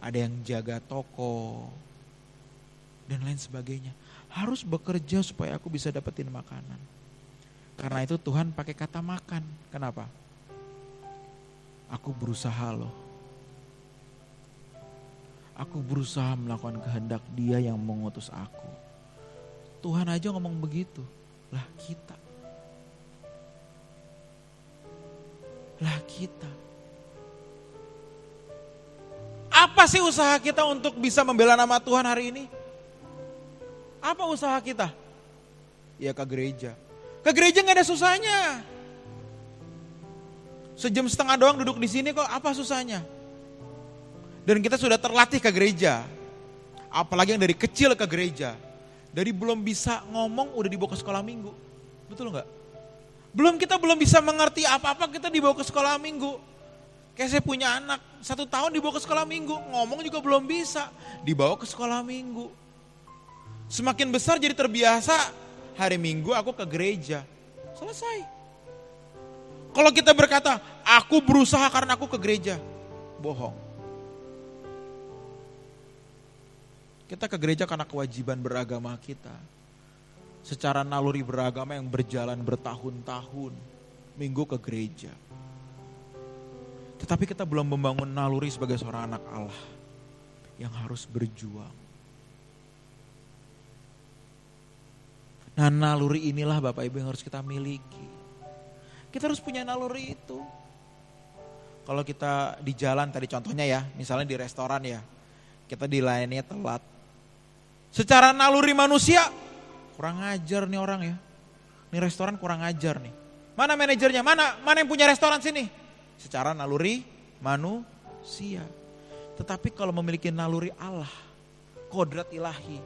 ada yang jaga toko, dan lain sebagainya. Harus bekerja supaya aku bisa dapetin makanan. Karena itu Tuhan pakai kata makan. Kenapa? Aku berusaha loh. Aku berusaha melakukan kehendak Dia yang mengutus aku. Tuhan aja ngomong begitu. Lah kita. Apa sih usaha kita untuk bisa membela nama Tuhan hari ini? Apa usaha kita? Ya ke gereja. Ke gereja gak ada susahnya. Sejam setengah doang duduk di sini kok, apa susahnya? Dan kita sudah terlatih ke gereja. Apalagi yang dari kecil ke gereja. Dari belum bisa ngomong udah dibawa ke sekolah minggu. Betul gak? Kita belum bisa mengerti apa-apa kita dibawa ke sekolah minggu. Kayak saya punya anak, 1 tahun dibawa ke sekolah minggu. Ngomong juga belum bisa, dibawa ke sekolah minggu. Semakin besar jadi terbiasa, hari Minggu aku ke gereja. Selesai. Kalau kita berkata, aku berusaha karena aku ke gereja. Bohong. Kita ke gereja karena kewajiban beragama kita. Secara naluri beragama yang berjalan bertahun-tahun. Minggu ke gereja. Tetapi kita belum membangun naluri sebagai seorang anak Allah. Yang harus berjuang. Nah, naluri inilah Bapak Ibu yang harus kita miliki. Kita harus punya naluri itu. Kalau kita di jalan tadi contohnya ya, misalnya di restoran ya, kita dilayani telat. Secara naluri manusia, kurang ajar nih orang ya. Ini restoran kurang ajar nih. Mana manajernya? Mana yang punya restoran sini? Secara naluri manusia. Tetapi kalau memiliki naluri Allah, kodrat ilahi,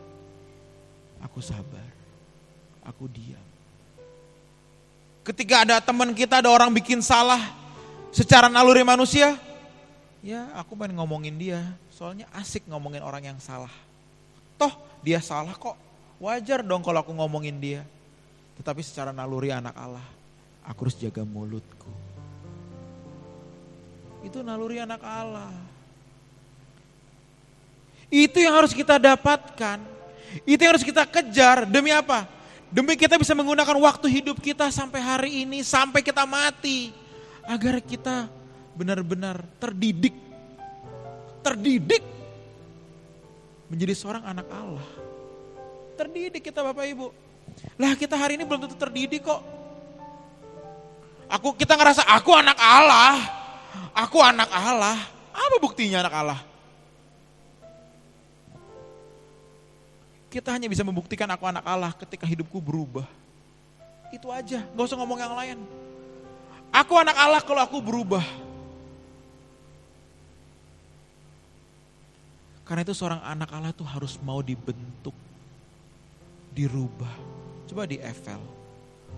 aku sabar, aku diam. Ketika ada teman kita, ada orang bikin salah, secara naluri manusia, ya aku main ngomongin dia, soalnya asik ngomongin orang yang salah. Toh dia salah kok, wajar dong kalau aku ngomongin dia. Tetapi secara naluri anak Allah, aku harus jaga mulutku. Itu naluri anak Allah. Itu yang harus kita dapatkan. Itu yang harus kita kejar. Demi apa? Demi kita bisa menggunakan waktu hidup kita sampai hari ini, sampai kita mati. Agar kita benar-benar terdidik. Terdidik menjadi seorang anak Allah. Terdidik kita Bapak Ibu. Lah kita hari ini belum tentu terdidik kok. Kita ngerasa aku anak Allah. Aku anak Allah. Apa buktinya anak Allah? Kita hanya bisa membuktikan aku anak Allah ketika hidupku berubah. Itu aja, gak usah ngomong yang lain. Aku anak Allah kalau aku berubah. Karena itu seorang anak Allah itu harus mau dibentuk, dirubah. Coba di Eiffel,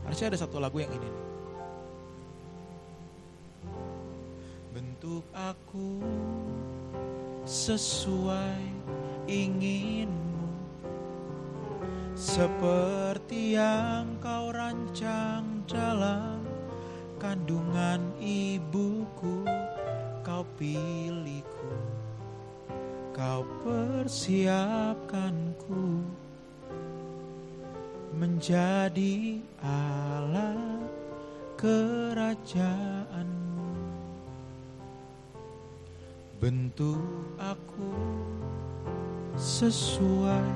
harusnya ada satu lagu yang ini nih. Bentuk aku sesuai inginmu, seperti yang kau rancang dalam kandungan ibuku. Kau pilihku, kau persiapkanku menjadi alat kerajaanmu. Bentuk aku sesuai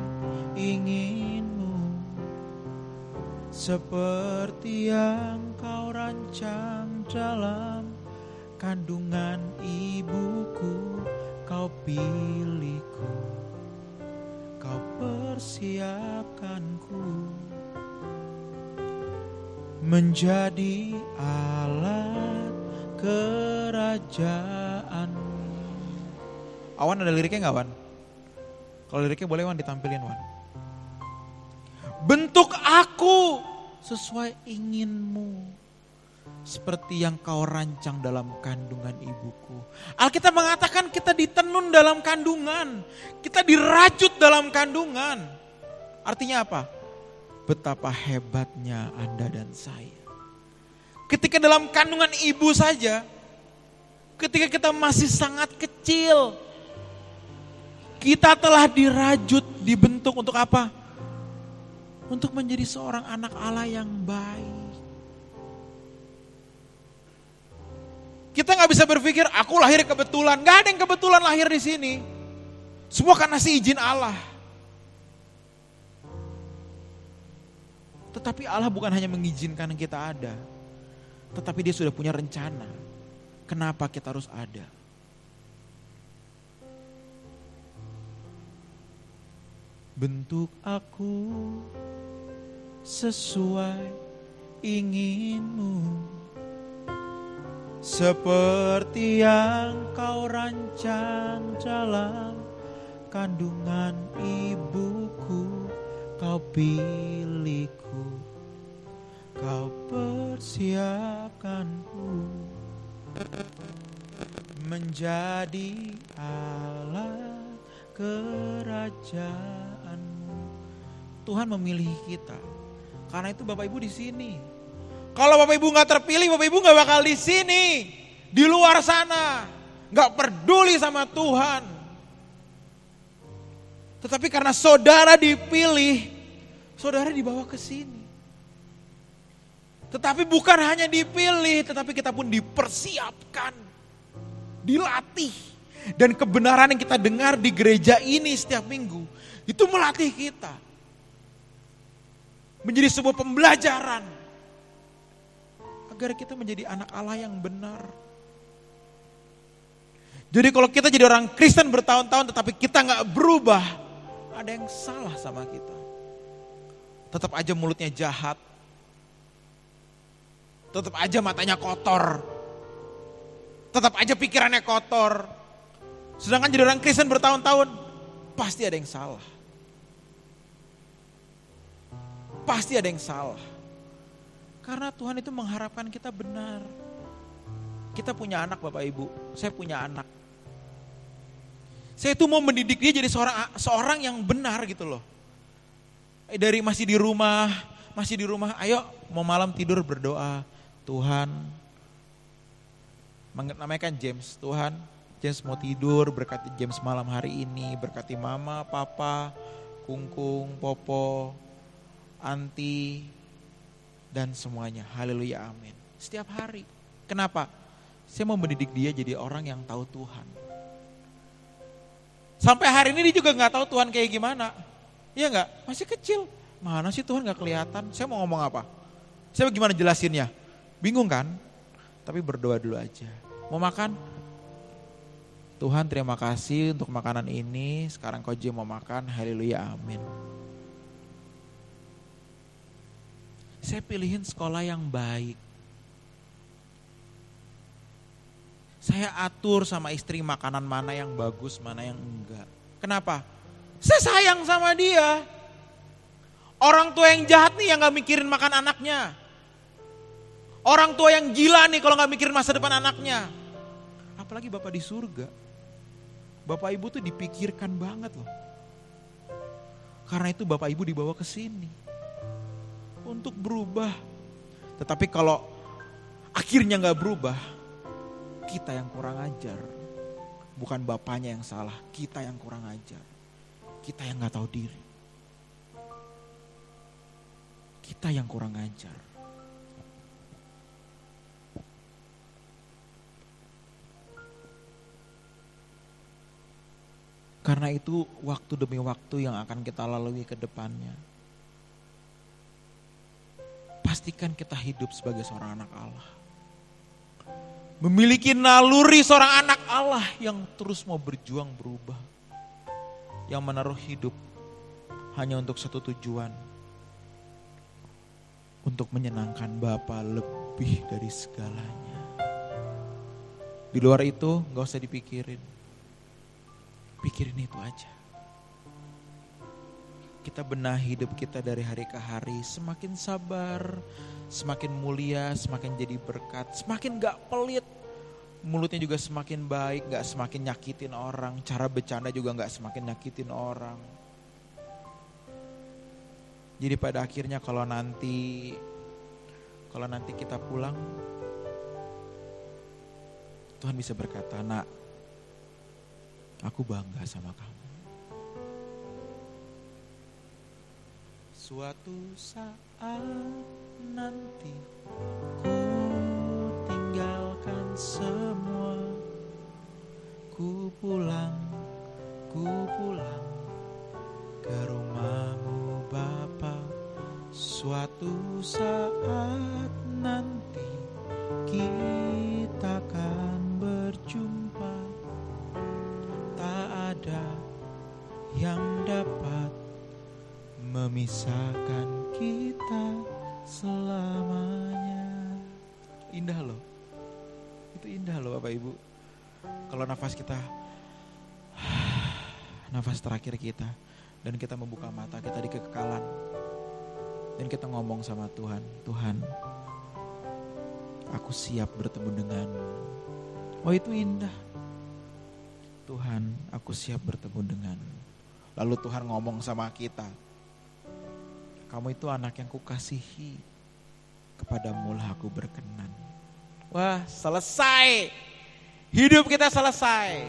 inginmu, seperti yang kau rancang dalam kandungan ibuku. Kau pilihku, kau persiapkanku menjadi alat kerajaanmu. Awan ada liriknya gak Wan? Kalau liriknya boleh Wan ditampilin Wan. Bentuk aku sesuai inginmu, seperti yang kau rancang dalam kandungan ibuku. Alkitab mengatakan kita ditenun dalam kandungan. Kita dirajut dalam kandungan. Artinya apa? Betapa hebatnya Anda dan saya. Ketika dalam kandungan ibu saja, ketika kita masih sangat kecil, kita telah dirajut, dibentuk untuk apa? Untuk menjadi seorang anak Allah yang baik. Kita gak bisa berpikir, aku lahir kebetulan. Gak ada yang kebetulan lahir di sini. Semua karena izin Allah. Tetapi Allah bukan hanya mengizinkan kita ada, tetapi Dia sudah punya rencana. Kenapa kita harus ada? Bentuk aku sesuai inginmu, seperti yang kau rancang dalam kandungan ibuku. Kau pilihku, kau persiapkanku menjadi alat kerajaanmu. Tuhan memilih kita. Karena itu Bapak Ibu di sini. Kalau Bapak Ibu nggak terpilih, Bapak Ibu nggak bakal di sini, di luar sana, nggak peduli sama Tuhan. Tetapi karena saudara dipilih, saudara dibawa ke sini. Tetapi bukan hanya dipilih, tetapi kita pun dipersiapkan, dilatih. Dan kebenaran yang kita dengar di gereja ini setiap minggu, itu melatih kita. menjadi sebuah pembelajaran agar kita menjadi anak Allah yang benar. Jadi kalau kita jadi orang Kristen bertahun-tahun tetapi kita gak berubah, ada yang salah sama kita. Tetap aja mulutnya jahat, tetap aja matanya kotor, tetap aja pikirannya kotor. Sedangkan jadi orang Kristen bertahun-tahun, pasti ada yang salah. Pasti ada yang salah. Karena Tuhan itu mengharapkan kita benar. Kita punya anak Bapak Ibu, saya punya anak. Saya tuh mau mendidik dia jadi seorang yang benar gitu loh. Dari masih di rumah, ayo mau malam tidur berdoa. Tuhan, namanya kan James, Tuhan, James mau tidur, berkati James malam hari ini, berkati mama, papa, kungkung, popo, anti, dan semuanya. Haleluya, amin. Setiap hari. Kenapa? Saya mau mendidik dia jadi orang yang tahu Tuhan. Sampai hari ini dia juga gak tahu Tuhan kayak gimana. Iya gak? Masih kecil. Mana sih Tuhan gak kelihatan? Saya mau ngomong apa? Saya gimana jelasinnya? Bingung kan? Tapi berdoa dulu aja. Mau makan? Tuhan terima kasih untuk makanan ini. Sekarang kau juga mau makan. Haleluya, amin. Saya pilihin sekolah yang baik. Saya atur sama istri makanan mana yang bagus, mana yang enggak. Kenapa? Saya sayang sama dia. Orang tua yang jahat nih yang gak mikirin makan anaknya. Orang tua yang gila nih kalau gak mikirin masa depan anaknya. Apalagi Bapak di surga. Bapak Ibu tuh dipikirkan banget loh. Karena itu Bapak Ibu dibawa ke sini. Untuk berubah. Tetapi kalau akhirnya gak berubah, kita yang kurang ajar. Bukan bapaknya yang salah, kita yang kurang ajar. Kita yang gak tahu diri. Kita yang kurang ajar. Karena itu waktu demi waktu yang akan kita lalui ke depannya. Pastikan kita hidup sebagai seorang anak Allah. Memiliki naluri seorang anak Allah yang terus mau berjuang berubah. Yang menaruh hidup hanya untuk satu tujuan. Untuk menyenangkan Bapa lebih dari segalanya. Di luar itu gak usah dipikirin. Pikirin itu aja. Kita benahi hidup kita dari hari ke hari. Semakin sabar, semakin mulia, semakin jadi berkat. Semakin gak pelit. Mulutnya juga semakin baik, gak semakin nyakitin orang. Cara bercanda juga gak semakin nyakitin orang. Jadi pada akhirnya kalau nanti kita pulang, Tuhan bisa berkata, nak, aku bangga sama kamu. Suatu saat nanti ku tinggalkan semua, ku pulang ke rumahmu Bapa. Suatu saat nanti kita akan berjumpa. Tak ada yang dapat memisahkan kita selamanya. Indah loh. Itu indah loh Bapak Ibu. Kalau nafas kita, nafas terakhir kita, dan kita membuka mata kita di kekekalan. Dan kita ngomong sama Tuhan, Tuhan, aku siap bertemu denganmu. Oh itu indah. Tuhan, aku siap bertemu denganmu. Lalu Tuhan ngomong sama kita, kamu itu anak yang kukasihi, kepadamu lah aku berkenan. Wah, selesai. Hidup kita selesai.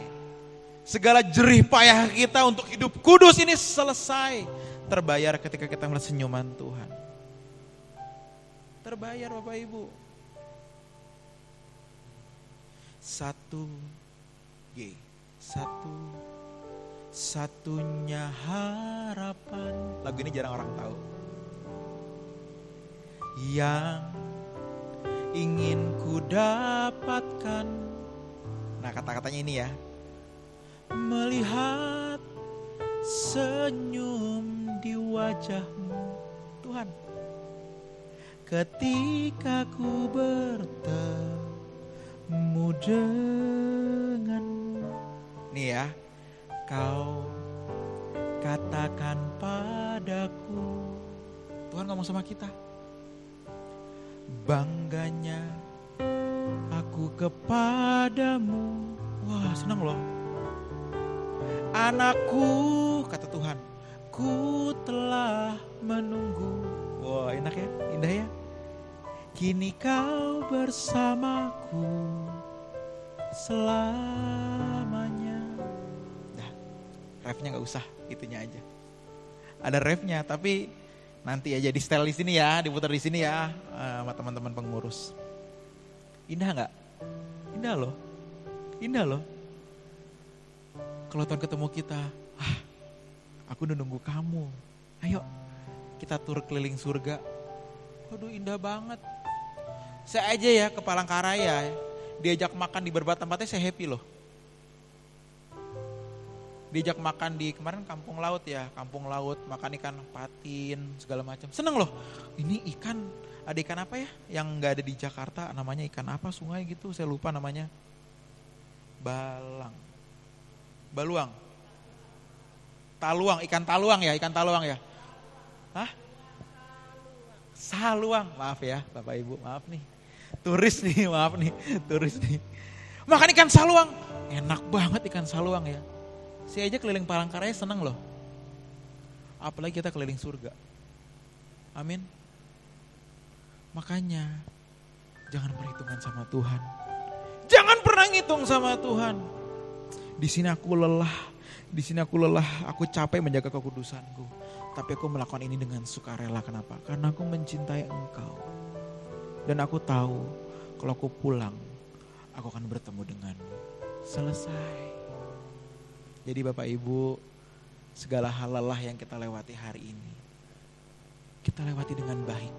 Segala jerih payah kita untuk hidup kudus ini selesai. Terbayar ketika kita melihat senyuman Tuhan. Terbayar Bapak Ibu. 1G. Satunya harapan. Lagu ini jarang orang tahu. yang ingin ku dapatkan. Nah, kata-katanya ini ya. Melihat senyum di wajahmu, Tuhan. Ketika ku bertemu denganmu. Nih ya, kau katakan padaku. Tuhan ngomong sama kita. Bangganya aku kepadamu. Wah, senang loh. Anakku, kata Tuhan, ku telah menunggu. Wah, enak ya, indah ya. Kini kau bersamaku selamanya. Nah, refnya gak usah, itunya aja. Ada refnya, tapi nanti aja di setel di sini ya, diputar di sini ya, sama teman-teman pengurus. Indah gak? Indah loh, indah loh. Kalau Tuhan ketemu kita, aku udah nunggu kamu. Ayo, kita tur keliling surga. Waduh, indah banget. Saya aja ya ke Palangkaraya, diajak makan di berbagai tempatnya saya happy loh. Diajak makan di kemarin Kampung Laut ya, Kampung Laut, makan ikan patin segala macam. Seneng loh. Ini ikan, ada ikan apa ya yang nggak ada di Jakarta, namanya ikan apa sungai gitu, saya lupa namanya. Baluang. Taluang, ikan taluang ya, ikan taluang ya. Hah? Saluang, maaf ya Bapak Ibu, maaf nih. Turis nih, maaf nih, turis nih. Makan ikan saluang, enak banget ikan saluang ya. Saya aja keliling Palangkaraya seneng loh. Apalagi kita keliling surga. Amin. Makanya, jangan perhitungan sama Tuhan. Jangan pernah ngitung sama Tuhan. Di sini aku lelah, aku capek menjaga kekudusanku. Tapi aku melakukan ini dengan sukarela. Kenapa? Karena aku mencintai Engkau. Dan aku tahu kalau aku pulang, aku akan bertemu denganmu. Selesai. Jadi Bapak Ibu, segala hal lelah yang kita lewati hari ini, kita lewati dengan baik,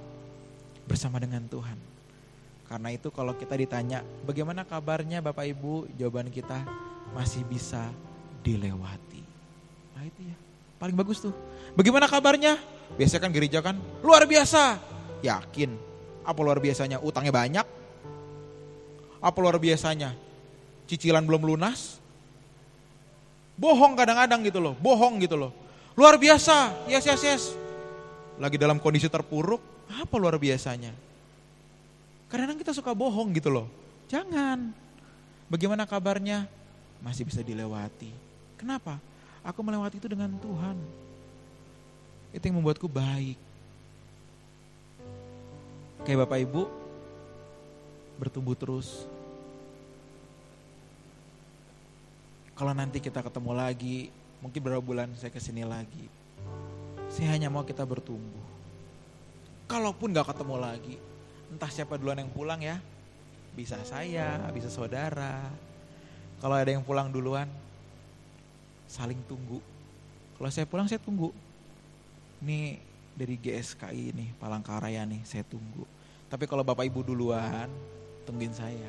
bersama dengan Tuhan. Karena itu kalau kita ditanya, bagaimana kabarnya Bapak Ibu? Jawaban kita, masih bisa dilewati. Nah itu ya, paling bagus tuh. Bagaimana kabarnya? Biasanya kan gereja kan, luar biasa. Yakin, apa luar biasanya? Utangnya banyak? Apa luar biasanya? Cicilan belum lunas? Bohong kadang-kadang gitu loh, bohong gitu loh. Luar biasa, yes. Lagi dalam kondisi terpuruk, apa luar biasanya? Kadang-kadang kita suka bohong gitu loh. Jangan. Bagaimana kabarnya? Masih bisa dilewati. Kenapa? Aku melewati itu dengan Tuhan. Itu yang membuatku baik. Kayak Bapak Ibu, bertumbuh terus. Kalau nanti kita ketemu lagi, mungkin beberapa bulan saya kesini lagi. Saya hanya mau kita bertumbuh. Kalaupun gak ketemu lagi, entah siapa duluan yang pulang ya. Bisa saya, bisa saudara. Kalau ada yang pulang duluan, saling tunggu. Kalau saya pulang, saya tunggu. Ini dari GSKI nih, Palangkaraya nih, saya tunggu. Tapi kalau Bapak Ibu duluan, tungguin saya.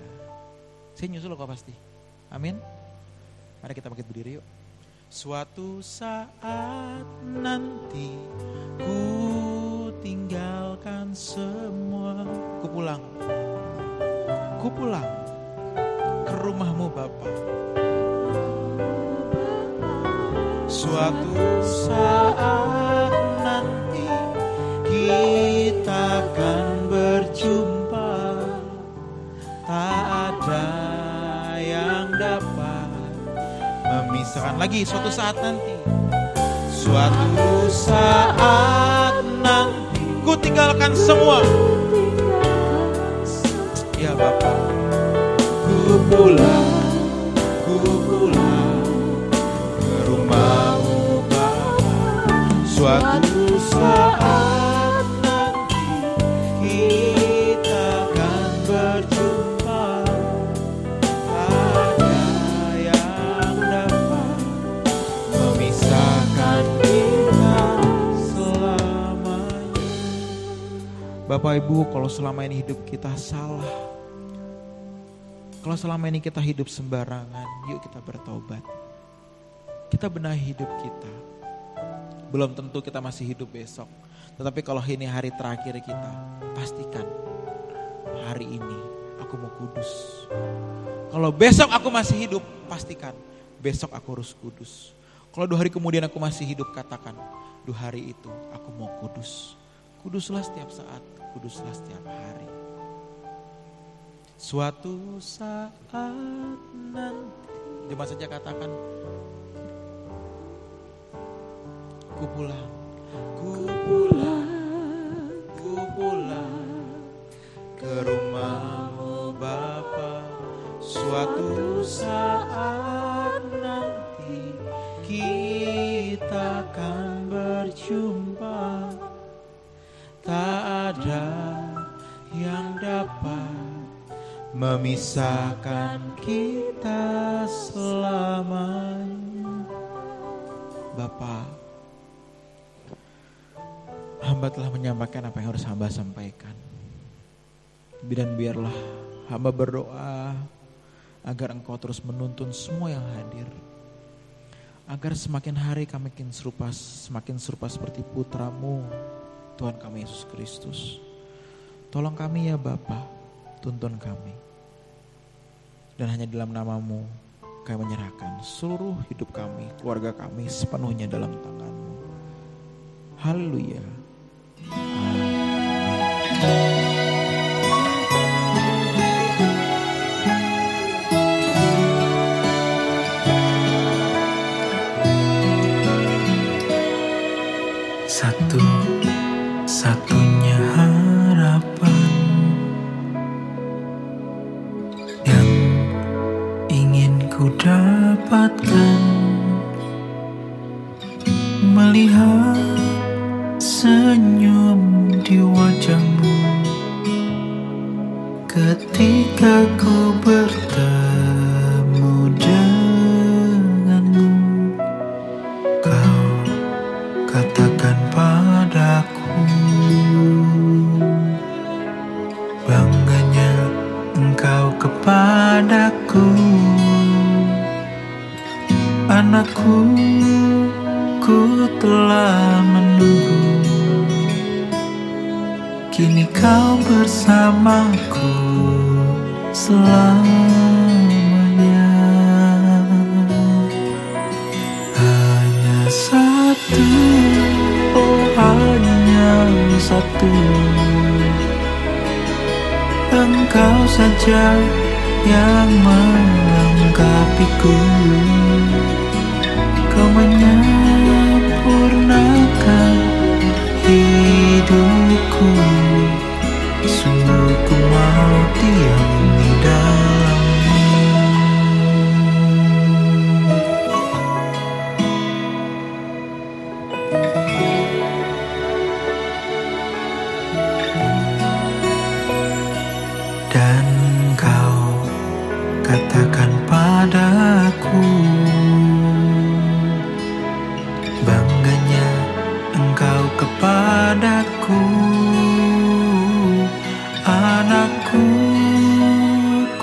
Saya nyusul kok pasti. Amin. Mari kita bangkit berdiri yuk. Suatu saat nanti ku tinggalkan semua. Ku pulang ke rumahmu Bapa. Suatu saat nanti kita akan berjumpa. Tak ada yang dapat memisahkan. Lagi suatu saat nanti. Suatu saat nanti ku tinggalkan semua. Ya Bapa, ku pulang ke rumahmu Bapa. Suatu saat nanti kita akan berjumpa. Ada yang dapat memisahkan kita selamanya. Bapak Ibu, kalau selama ini hidup kita salah, kalau selama ini kita hidup sembarangan, yuk kita bertobat. Kita benahi hidup kita. Belum tentu kita masih hidup besok, tetapi kalau ini hari terakhir kita, pastikan hari ini aku mau kudus. Kalau besok aku masih hidup, pastikan besok aku harus kudus. Kalau 2 hari kemudian aku masih hidup, katakan 2 hari itu aku mau kudus. Kuduslah setiap saat, kuduslah setiap hari. Suatu saat nanti, cuma saja katakan, ku pulang, ku pulang, ku pulang ke rumahmu Bapa. Suatu saat nanti kita akan berjumpa. Tak ada yang dapat memisahkan kita selamanya. Bapa, hamba telah menyampaikan apa yang harus hamba sampaikan. Dan biarlah hamba berdoa agar Engkau terus menuntun semua yang hadir. Agar semakin hari kami semakin serupa seperti putra-Mu, Tuhan kami Yesus Kristus. Tolong kami ya Bapa, tuntun kami. Dan hanya dalam nama-Mu kami menyerahkan seluruh hidup kami, keluarga kami sepenuhnya dalam tangan-Mu. Haleluya. Amin.
Satu-satunya harapan yang ingin ku dapatkan, melihat senyum di wajahmu ketika ku bertemu denganmu. Kau katakan padaku, bangganya Engkau kepadaku. Anakku, ku telah menunggu, kini kau bersamaku selamanya. Hanya satu, oh hanya satu, Engkau saja yang melengkapiku. Kau menyempurnakan hidupku. Sungguh ku mau diam di dalam-Mu. Dan Kau katakan padaku, bangganya Engkau kepadaku. Anakku,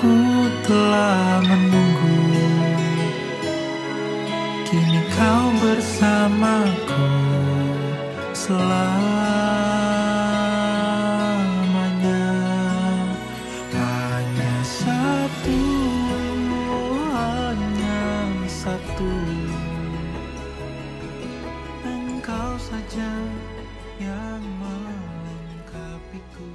ku telah menunggu, kini Kau bersamaku selamanya. Hanya satu, Engkau saja yang melengkapiku.